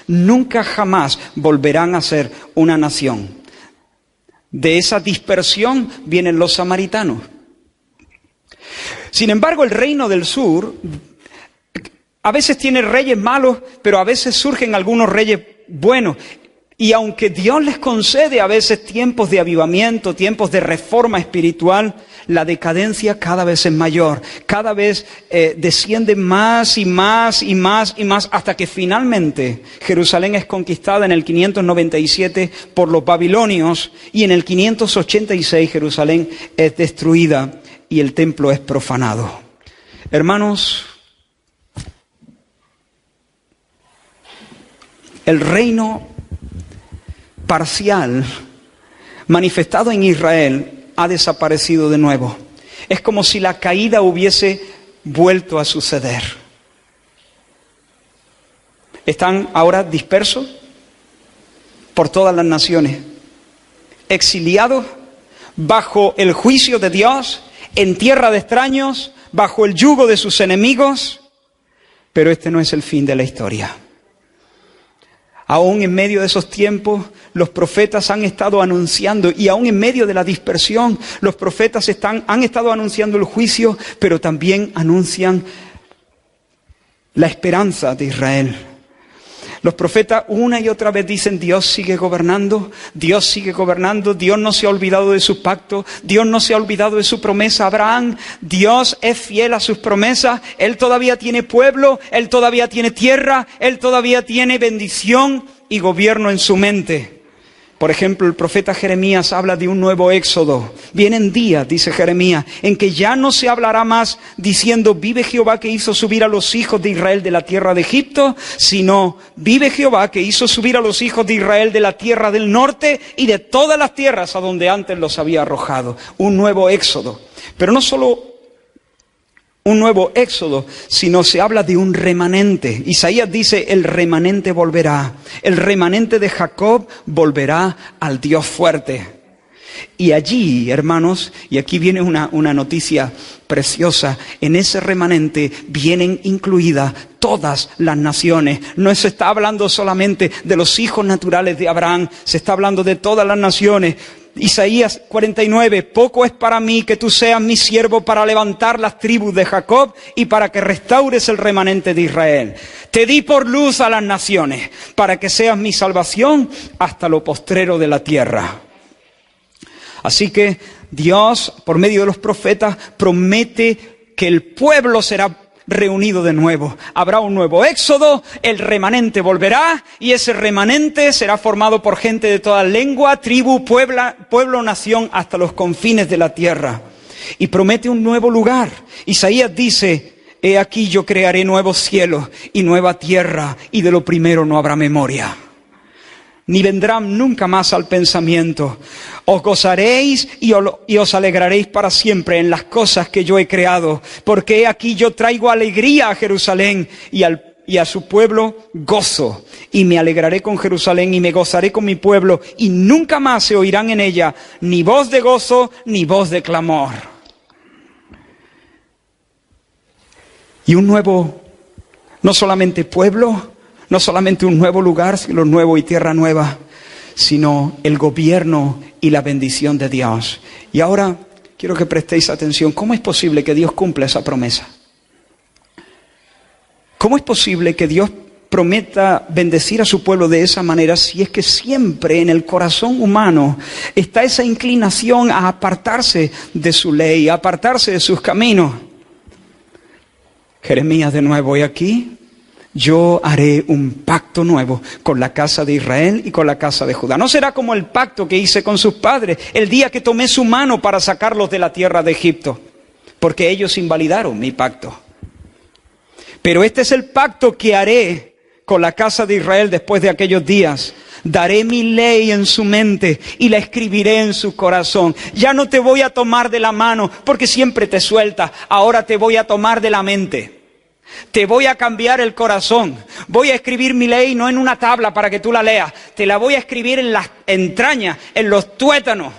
Nunca jamás volverán a ser una nación. De esa dispersión vienen los samaritanos. Sin embargo, el reino del sur a veces tiene reyes malos, pero a veces surgen algunos reyes buenos. Y aunque Dios les concede a veces tiempos de avivamiento, tiempos de reforma espiritual, la decadencia cada vez es mayor. Cada vez desciende más y más y más y más, hasta que finalmente Jerusalén es conquistada en el 597 por los babilonios y en el 586 Jerusalén es destruida y el templo es profanado. Hermanos, el reino parcial manifestado en Israel ha desaparecido de nuevo. Es como si la caída hubiese vuelto a suceder. Están ahora dispersos por todas las naciones, exiliados bajo el juicio de Dios, en tierra de extraños, bajo el yugo de sus enemigos. Pero este no es el fin de la historia. Aún en medio de esos tiempos, los profetas han estado anunciando, y aún en medio de la dispersión, los profetas han estado anunciando el juicio, pero también anuncian la esperanza de Israel. Los profetas una y otra vez dicen, Dios sigue gobernando, Dios sigue gobernando, Dios no se ha olvidado de su pacto, Dios no se ha olvidado de su promesa a Abraham, Dios es fiel a sus promesas, Él todavía tiene pueblo, Él todavía tiene tierra, Él todavía tiene bendición y gobierno en su mente. Por ejemplo, el profeta Jeremías habla de un nuevo éxodo. Vienen días, dice Jeremías, en que ya no se hablará más diciendo, vive Jehová que hizo subir a los hijos de Israel de la tierra de Egipto, sino, vive Jehová que hizo subir a los hijos de Israel de la tierra del norte y de todas las tierras a donde antes los había arrojado. Un nuevo éxodo. Pero no solo un nuevo éxodo, sino se habla de un remanente. Isaías dice, el remanente volverá. El remanente de Jacob volverá al Dios fuerte. Y allí, hermanos, y aquí viene una noticia preciosa, en ese remanente vienen incluidas todas las naciones. No se está hablando solamente de los hijos naturales de Abraham, se está hablando de todas las naciones. Isaías 49, poco es para mí que tú seas mi siervo para levantar las tribus de Jacob y para que restaures el remanente de Israel. Te di por luz a las naciones, para que seas mi salvación hasta lo postrero de la tierra. Así que Dios, por medio de los profetas, promete que el pueblo será reunido de nuevo. Habrá un nuevo éxodo, el remanente volverá y ese remanente será formado por gente de toda lengua, tribu, pueblo, nación, hasta los confines de la tierra. Y promete un nuevo lugar. Isaías dice, he aquí yo crearé nuevos cielos y nueva tierra, y de lo primero no habrá memoria. Ni vendrán nunca más al pensamiento. Os gozaréis y os alegraréis para siempre en las cosas que yo he creado, porque he aquí yo traigo alegría a Jerusalén y a su pueblo gozo. Y me alegraré con Jerusalén y me gozaré con mi pueblo, y nunca más se oirán en ella ni voz de gozo ni voz de clamor. Y un nuevo, no solamente pueblo, no solamente un nuevo lugar, sino nuevo y tierra nueva, sino el gobierno y la bendición de Dios. Y ahora quiero que prestéis atención. ¿Cómo es posible que Dios cumpla esa promesa? ¿Cómo es posible que Dios prometa bendecir a su pueblo de esa manera si es que siempre en el corazón humano está esa inclinación a apartarse de su ley, a apartarse de sus caminos? Jeremías de nuevo, y aquí yo haré un pacto nuevo con la casa de Israel y con la casa de Judá. No será como el pacto que hice con sus padres el día que tomé su mano para sacarlos de la tierra de Egipto, porque ellos invalidaron mi pacto. Pero este es el pacto que haré con la casa de Israel después de aquellos días. Daré mi ley en su mente y la escribiré en su corazón. Ya no te voy a tomar de la mano porque siempre te sueltas. Ahora te voy a tomar de la mente. Te voy a cambiar el corazón. Voy a escribir mi ley no en una tabla para que tú la leas. Te la voy a escribir en las entrañas, en los tuétanos,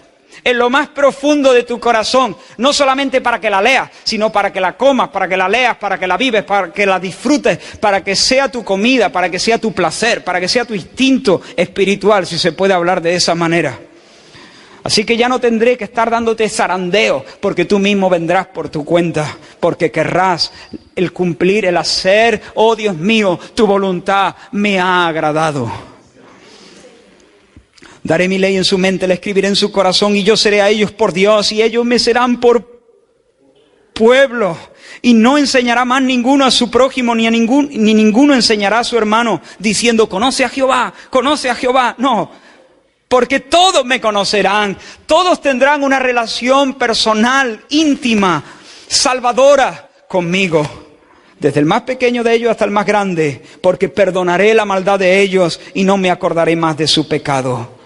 en lo más profundo de tu corazón. No solamente para que la leas, sino para que la comas, para que la leas, para que la vives, para que la disfrutes, para que sea tu comida, para que sea tu placer, para que sea tu instinto espiritual, si se puede hablar de esa manera. Así que ya no tendré que estar dándote zarandeo, porque tú mismo vendrás por tu cuenta, porque querrás el cumplir, el hacer, oh Dios mío, tu voluntad me ha agradado. Daré mi ley en su mente, la escribiré en su corazón, y yo seré a ellos por Dios, y ellos me serán por pueblo. Y no enseñará más ninguno a su prójimo, ni ninguno enseñará a su hermano, diciendo, conoce a Jehová, conoce a Jehová. No. Porque todos me conocerán, todos tendrán una relación personal, íntima, salvadora conmigo. Desde el más pequeño de ellos hasta el más grande, porque perdonaré la maldad de ellos y no me acordaré más de su pecado.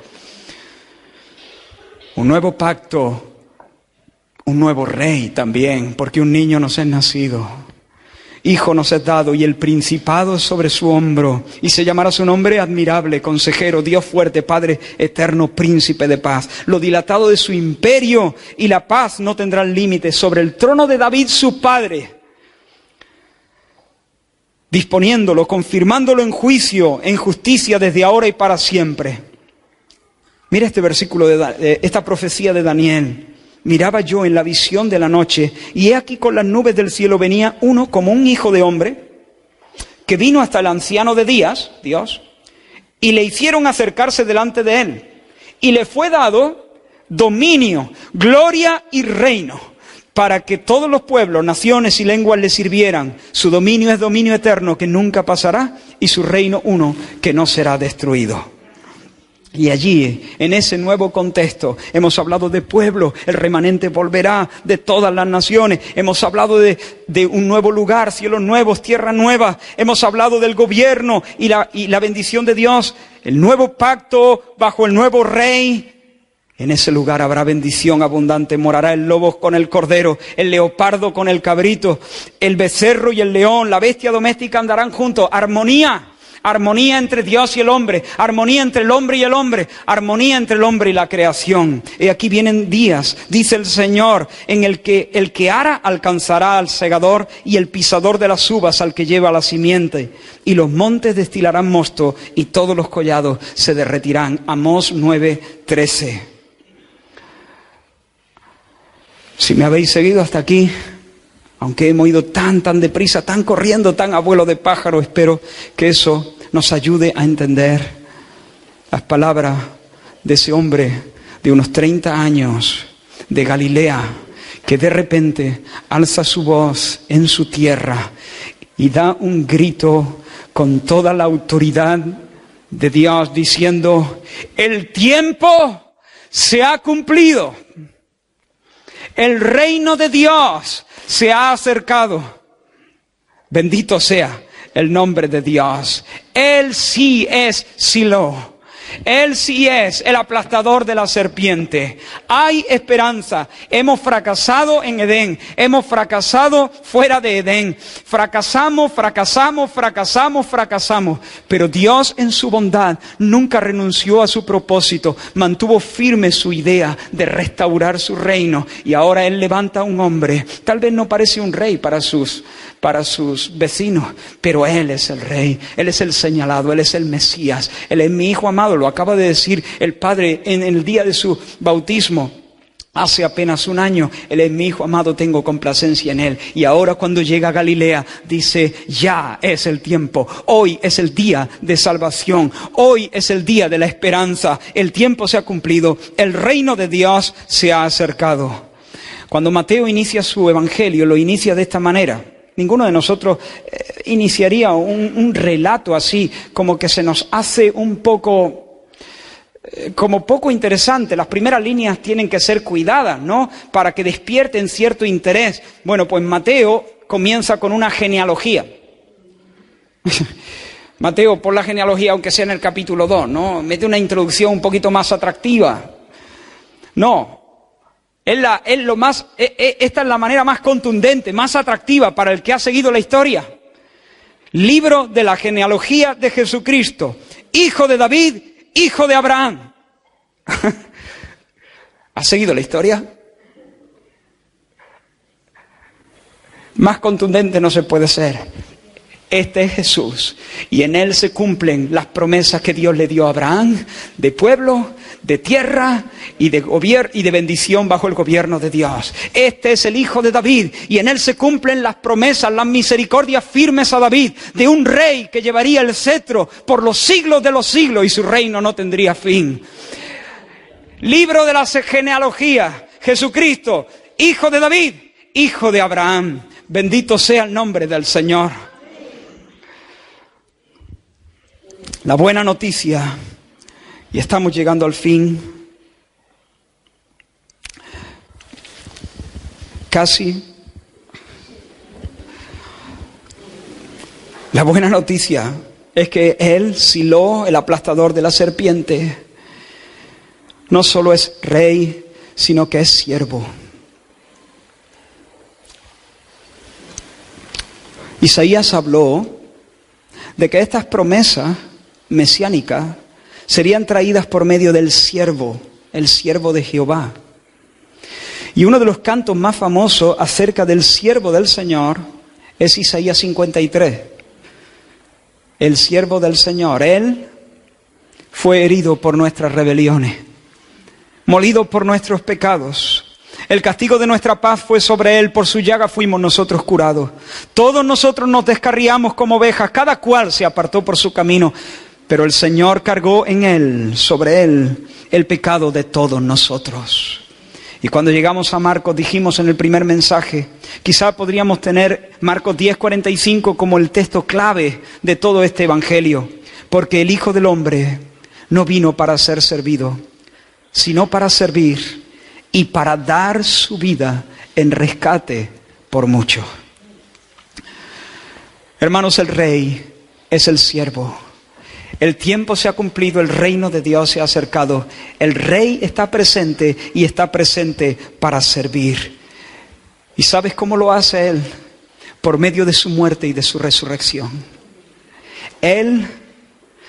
Un nuevo pacto, un nuevo rey también, porque un niño nos es nacido. Hijo nos es dado y el principado es sobre su hombro, y se llamará su nombre admirable, consejero, Dios fuerte, Padre eterno, príncipe de paz. Lo dilatado de su imperio y la paz no tendrán límites sobre el trono de David su padre, disponiéndolo, confirmándolo en juicio, en justicia desde ahora y para siempre. Mira este versículo de esta profecía de Daniel. Miraba yo en la visión de la noche, y he aquí con las nubes del cielo venía uno como un hijo de hombre, que vino hasta el anciano de días, Dios, y le hicieron acercarse delante de él. Y le fue dado dominio, gloria y reino, para que todos los pueblos, naciones y lenguas le sirvieran. Su dominio es dominio eterno que nunca pasará, y su reino uno que no será destruido. Y allí, en ese nuevo contexto, hemos hablado de pueblo, el remanente volverá de todas las naciones. Hemos hablado de un nuevo lugar, cielos nuevos, tierra nueva. Hemos hablado del gobierno y la bendición de Dios, el nuevo pacto bajo el nuevo rey. En ese lugar habrá bendición abundante, morará el lobo con el cordero, el leopardo con el cabrito, el becerro y el león, la bestia doméstica andarán juntos, armonía. armonía entre Dios y el hombre, armonía entre el hombre y el hombre, armonía entre el hombre y la creación. Y aquí vienen días, dice el Señor, en el que ara alcanzará al segador y el pisador de las uvas al que lleva la simiente. Y los montes destilarán mosto y todos los collados se derretirán. Amós 9:13. Si me habéis seguido hasta aquí, aunque hemos ido tan deprisa, tan corriendo, tan a vuelo de pájaro, espero que eso nos ayude a entender las palabras de ese hombre de unos 30 años de Galilea, que de repente alza su voz en su tierra y da un grito con toda la autoridad de Dios, diciendo: el tiempo se ha cumplido, el reino de Dios se ha acercado. Bendito sea el nombre de Dios. Él sí es Silo. Él sí es el aplastador de la serpiente. Hay esperanza. Hemos fracasado en Edén. Hemos fracasado fuera de Edén. Fracasamos. Pero Dios en su bondad nunca renunció a su propósito. Mantuvo firme su idea de restaurar su reino. Y ahora Él levanta a un hombre. Tal vez no parece un rey para sus vecinos, pero Él es el Rey, Él es el señalado, Él es el Mesías, Él es mi Hijo amado. Lo acaba de decir el Padre en el día de su bautismo. Hace apenas un año, Él es mi Hijo amado, tengo complacencia en Él. Y ahora cuando llega a Galilea, dice: ya es el tiempo, hoy es el día de salvación, hoy es el día de la esperanza, el tiempo se ha cumplido, el reino de Dios se ha acercado. Cuando Mateo inicia su evangelio, lo inicia de esta manera. Ninguno de nosotros iniciaría un relato así, como que se nos hace un poco, como poco interesante. Las primeras líneas tienen que ser cuidadas, ¿no? Para que despierten cierto interés. Bueno, pues Mateo comienza con una genealogía. Mateo, por la genealogía, aunque sea en el capítulo 2, ¿no? Mete una introducción un poquito más atractiva. No. Esta es la manera más contundente, más atractiva para el que ha seguido la historia. Libro de la genealogía de Jesucristo, hijo de David, hijo de Abraham. ¿Has seguido la historia? Más contundente no se puede ser. Este es Jesús, y en Él se cumplen las promesas que Dios le dio a Abraham, de pueblo, de tierra y de bendición bajo el gobierno de Dios. Este es el Hijo de David, y en Él se cumplen las promesas, las misericordias firmes a David, de un rey que llevaría el cetro por los siglos de los siglos, y su reino no tendría fin. Libro de la genealogía, Jesucristo, Hijo de David, Hijo de Abraham. Bendito sea el nombre del Señor. La buena noticia, y estamos llegando al fin, casi. La buena noticia es que Él, Silo, el aplastador de la serpiente, no solo es rey, sino que es siervo. Isaías habló de que estas promesas mesiánicas serían traídas por medio del siervo, el siervo de Jehová. Y uno de los cantos más famosos acerca del siervo del Señor es Isaías 53. El siervo del Señor, Él fue herido por nuestras rebeliones, molido por nuestros pecados. El castigo de nuestra paz fue sobre Él, por su llaga fuimos nosotros curados. Todos nosotros nos descarriamos como ovejas, cada cual se apartó por su camino. Pero el Señor cargó en Él, sobre Él, el pecado de todos nosotros. Y cuando llegamos a Marcos, dijimos en el primer mensaje, quizá podríamos tener Marcos 10:45 como el texto clave de todo este evangelio. Porque el Hijo del Hombre no vino para ser servido, sino para servir y para dar su vida en rescate por muchos. Hermanos, el Rey es el siervo. El tiempo se ha cumplido, el reino de Dios se ha acercado. El Rey está presente y está presente para servir. ¿Y sabes cómo lo hace Él? Por medio de su muerte y de su resurrección. Él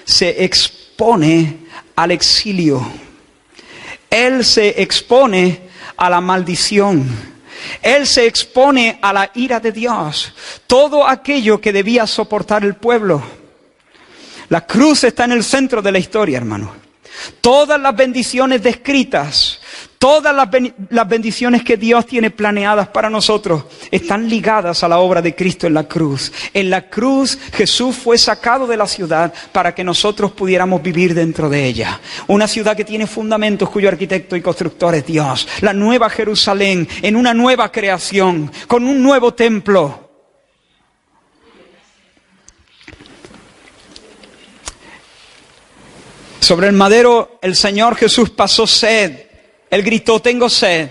se expone al exilio. Él se expone a la maldición. Él se expone a la ira de Dios. Todo aquello que debía soportar el pueblo. La cruz está en el centro de la historia, hermano. Todas las bendiciones descritas, todas las bendiciones que Dios tiene planeadas para nosotros están ligadas a la obra de Cristo en la cruz. En la cruz Jesús fue sacado de la ciudad para que nosotros pudiéramos vivir dentro de ella. Una ciudad que tiene fundamentos, cuyo arquitecto y constructor es Dios. La nueva Jerusalén, en una nueva creación, con un nuevo templo. Sobre el madero el Señor Jesús pasó sed. Él gritó, tengo sed.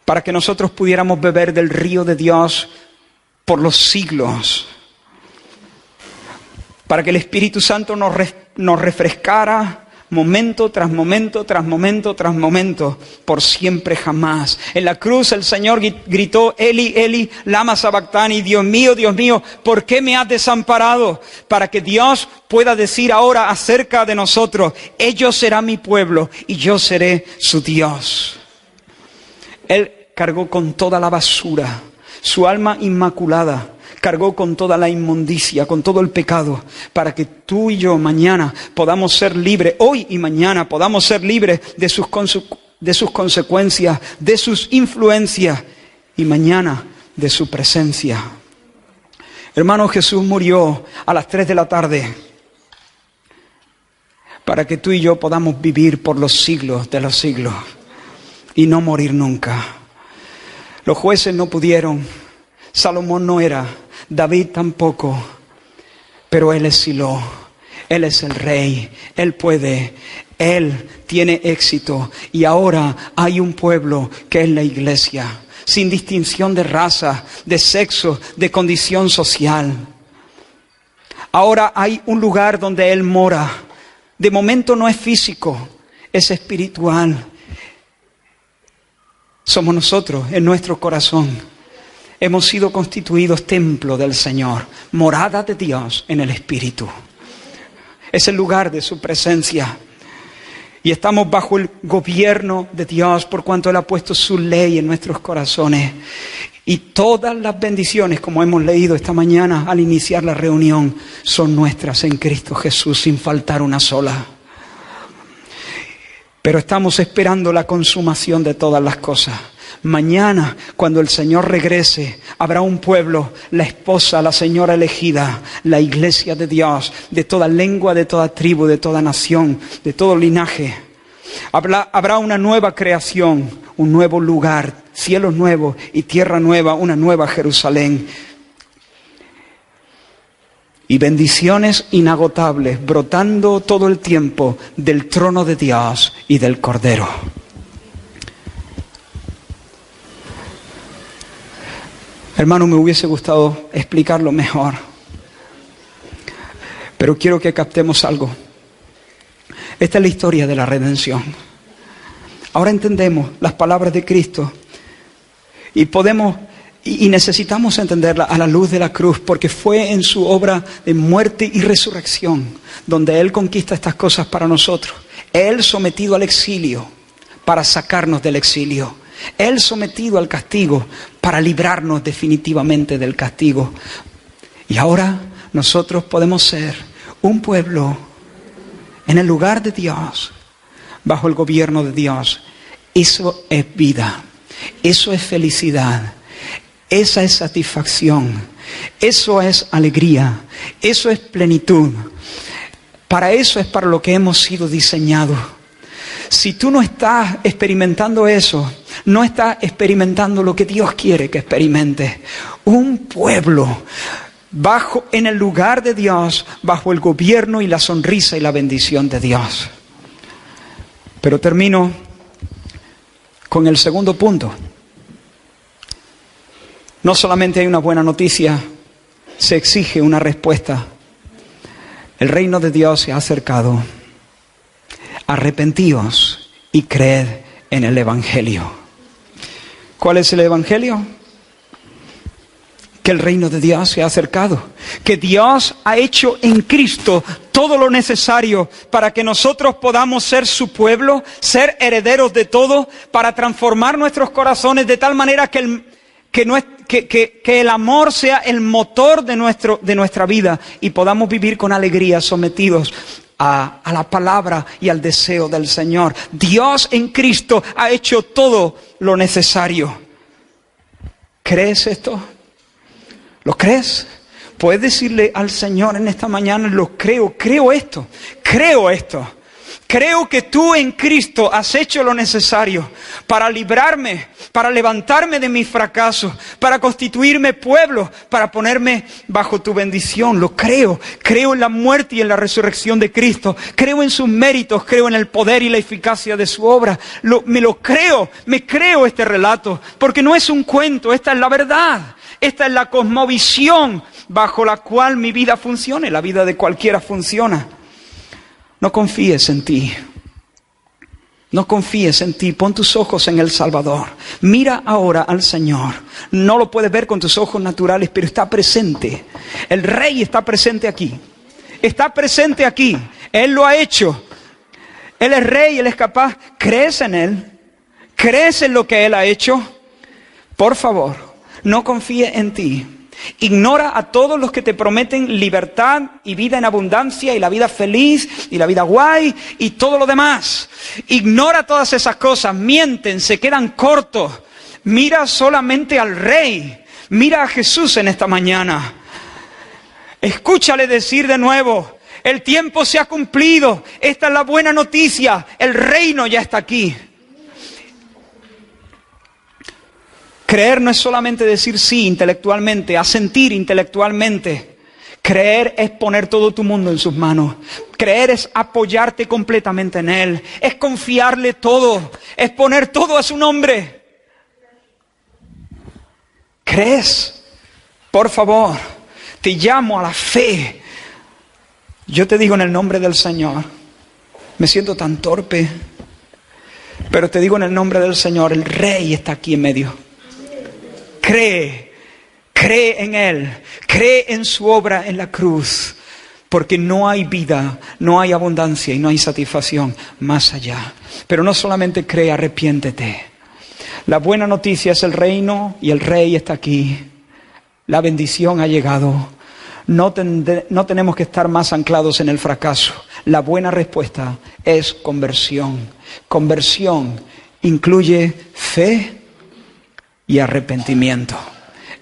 Para que nosotros pudiéramos beber del río de Dios por los siglos. Para que el Espíritu Santo nos refrescara momento tras momento, tras momento, tras momento, por siempre jamás. En la cruz el Señor gritó, Eli, Eli, lama sabactani, Dios mío, ¿por qué me has desamparado? Para que Dios pueda decir ahora acerca de nosotros, ellos serán mi pueblo y yo seré su Dios. Él cargó con toda la basura, su alma inmaculada. Cargó con toda la inmundicia, con todo el pecado, para que tú y yo mañana podamos ser libres, hoy y mañana podamos ser libres de sus consecuencias, de sus influencias y mañana de su presencia. Hermano, Jesús murió a las 3 de la tarde para que tú y yo podamos vivir por los siglos de los siglos y no morir nunca. Los jueces no pudieron, Salomón no era, David tampoco, pero Él es Silo, Él es el Rey, Él puede, Él tiene éxito y ahora hay un pueblo que es la iglesia, sin distinción de raza, de sexo, de condición social. Ahora hay un lugar donde Él mora, de momento no es físico, es espiritual. Somos nosotros en nuestro corazón. Hemos sido constituidos templo del Señor, morada de Dios en el Espíritu. Es el lugar de su presencia. Y estamos bajo el gobierno de Dios por cuanto Él ha puesto su ley en nuestros corazones. Y todas las bendiciones, como hemos leído esta mañana al iniciar la reunión, son nuestras en Cristo Jesús, sin faltar una sola. Pero estamos esperando la consumación de todas las cosas. Mañana, cuando el Señor regrese, habrá un pueblo, la esposa, la señora elegida, la iglesia de Dios, de toda lengua, de toda tribu, de toda nación, de todo linaje. Habrá una nueva creación, un nuevo lugar, cielos nuevos y tierra nueva, una nueva Jerusalén. Y bendiciones inagotables brotando todo el tiempo del trono de Dios y del Cordero. Hermano, me hubiese gustado explicarlo mejor, pero quiero que captemos algo. Esta es la historia de la redención. Ahora entendemos las palabras de Cristo y necesitamos entenderla a la luz de la cruz, porque fue en su obra de muerte y resurrección donde Él conquista estas cosas para nosotros. Él sometido al exilio para sacarnos del exilio. Él sometido al castigo para librarnos definitivamente del castigo. Y ahora nosotros podemos ser un pueblo en el lugar de Dios, bajo el gobierno de Dios. Eso es vida, eso es felicidad, esa es satisfacción, eso es alegría, eso es plenitud. Para eso es para lo que hemos sido diseñados. Si tú no estás experimentando eso, no estás experimentando lo que Dios quiere que experimentes. Un pueblo en el lugar de Dios, bajo el gobierno y la sonrisa y la bendición de Dios. Pero termino con el segundo punto. No solamente hay una buena noticia, se exige una respuesta. El reino de Dios se ha acercado. Arrepentíos y creed en el Evangelio. ¿Cuál es el Evangelio? que el reino de Dios se ha acercado, que Dios ha hecho en Cristo todo lo necesario para que nosotros podamos ser su pueblo, ser herederos de todo, para transformar nuestros corazones de tal manera que el amor sea el motor de nuestra vida y podamos vivir con alegría, sometidos a la palabra y al deseo del Señor. Dios en Cristo ha hecho todo lo necesario. ¿Crees esto? ¿Lo crees? Puedes decirle al Señor en esta mañana: lo creo, creo esto. Creo que tú en Cristo has hecho lo necesario para librarme, para levantarme de mis fracasos, para constituirme pueblo, para ponerme bajo tu bendición. Lo creo. Creo en la muerte y en la resurrección de Cristo. Creo en sus méritos, creo en el poder y la eficacia de su obra. Me creo este relato, porque no es un cuento, esta es la verdad. Esta es la cosmovisión bajo la cual mi vida funciona, la vida de cualquiera funciona. No confíes en ti. No confíes en ti. Pon tus ojos en el Salvador. Mira ahora al Señor. No lo puedes ver con tus ojos naturales, pero está presente. El Rey está presente aquí. Está presente aquí. Él lo ha hecho. Él es Rey, Él es capaz. ¿Crees en Él? ¿Crees en lo que Él ha hecho? Por favor, no confíes en ti. Ignora a todos los que te prometen libertad y vida en abundancia y la vida feliz y la vida guay y todo lo demás. Ignora todas esas cosas, mienten, se quedan cortos. Mira solamente al Rey, mira a Jesús en esta mañana. Escúchale decir de nuevo: el tiempo se ha cumplido, esta es la buena noticia, el reino ya está aquí. Creer no es solamente decir sí intelectualmente, asentir intelectualmente. Creer es poner todo tu mundo en sus manos. Creer es apoyarte completamente en Él. Es confiarle todo. Es poner todo a su nombre. ¿Crees? Por favor, te llamo a la fe. Yo te digo en el nombre del Señor. Me siento tan torpe, pero te digo en el nombre del Señor, el Rey está aquí en medio. Cree en Él, cree en su obra en la cruz, porque no hay vida, no hay abundancia y no hay satisfacción más allá. Pero no solamente cree, arrepiéntete. La buena noticia es el reino y el Rey está aquí. La bendición ha llegado. No tenemos que estar más anclados en el fracaso. La buena respuesta es conversión. Conversión incluye fe y arrepentimiento.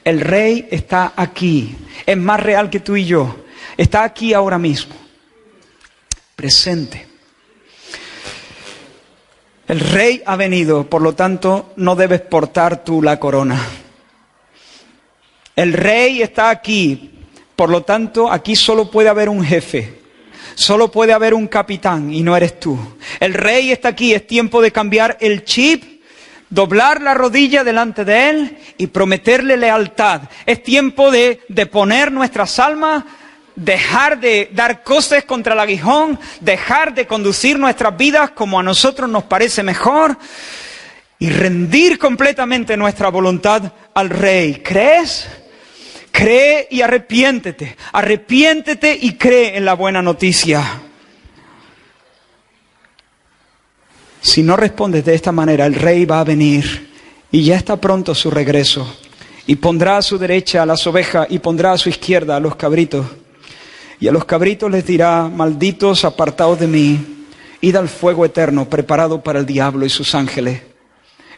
El Rey está aquí. Es más real que tú y yo. Está aquí ahora mismo. Presente. El Rey ha venido, por lo tanto, no debes portar tú la corona. El Rey está aquí, por lo tanto, aquí solo puede haber un jefe. Solo puede haber un capitán y no eres tú. El Rey está aquí, es tiempo de cambiar el chip, doblar la rodilla delante de Él y prometerle lealtad. Es tiempo de poner nuestras almas, dejar de dar coces contra el aguijón, dejar de conducir nuestras vidas como a nosotros nos parece mejor y rendir completamente nuestra voluntad al Rey. ¿Crees? Cree y arrepiéntete. Arrepiéntete y cree en la buena noticia. Si no respondes de esta manera, el Rey va a venir y ya está pronto su regreso. Y pondrá a su derecha a las ovejas y pondrá a su izquierda a los cabritos. Y a los cabritos les dirá: malditos, apartaos de mí, id al fuego eterno preparado para el diablo y sus ángeles.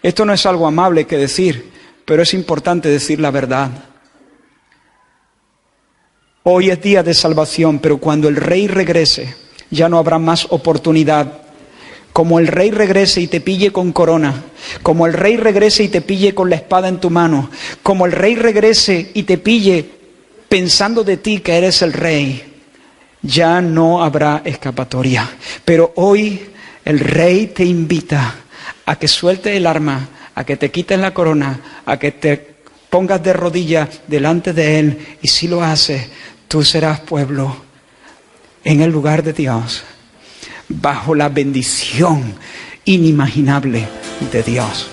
Esto no es algo amable que decir, pero es importante decir la verdad. Hoy es día de salvación, pero cuando el Rey regrese, ya no habrá más oportunidad. Como el Rey regrese y te pille con corona, como el Rey regrese y te pille con la espada en tu mano, como el Rey regrese y te pille pensando de ti que eres el Rey, ya no habrá escapatoria. Pero hoy el Rey te invita a que sueltes el arma, a que te quites la corona, a que te pongas de rodillas delante de Él, y si lo haces, tú serás pueblo en el lugar de Dios, bajo la bendición inimaginable de Dios.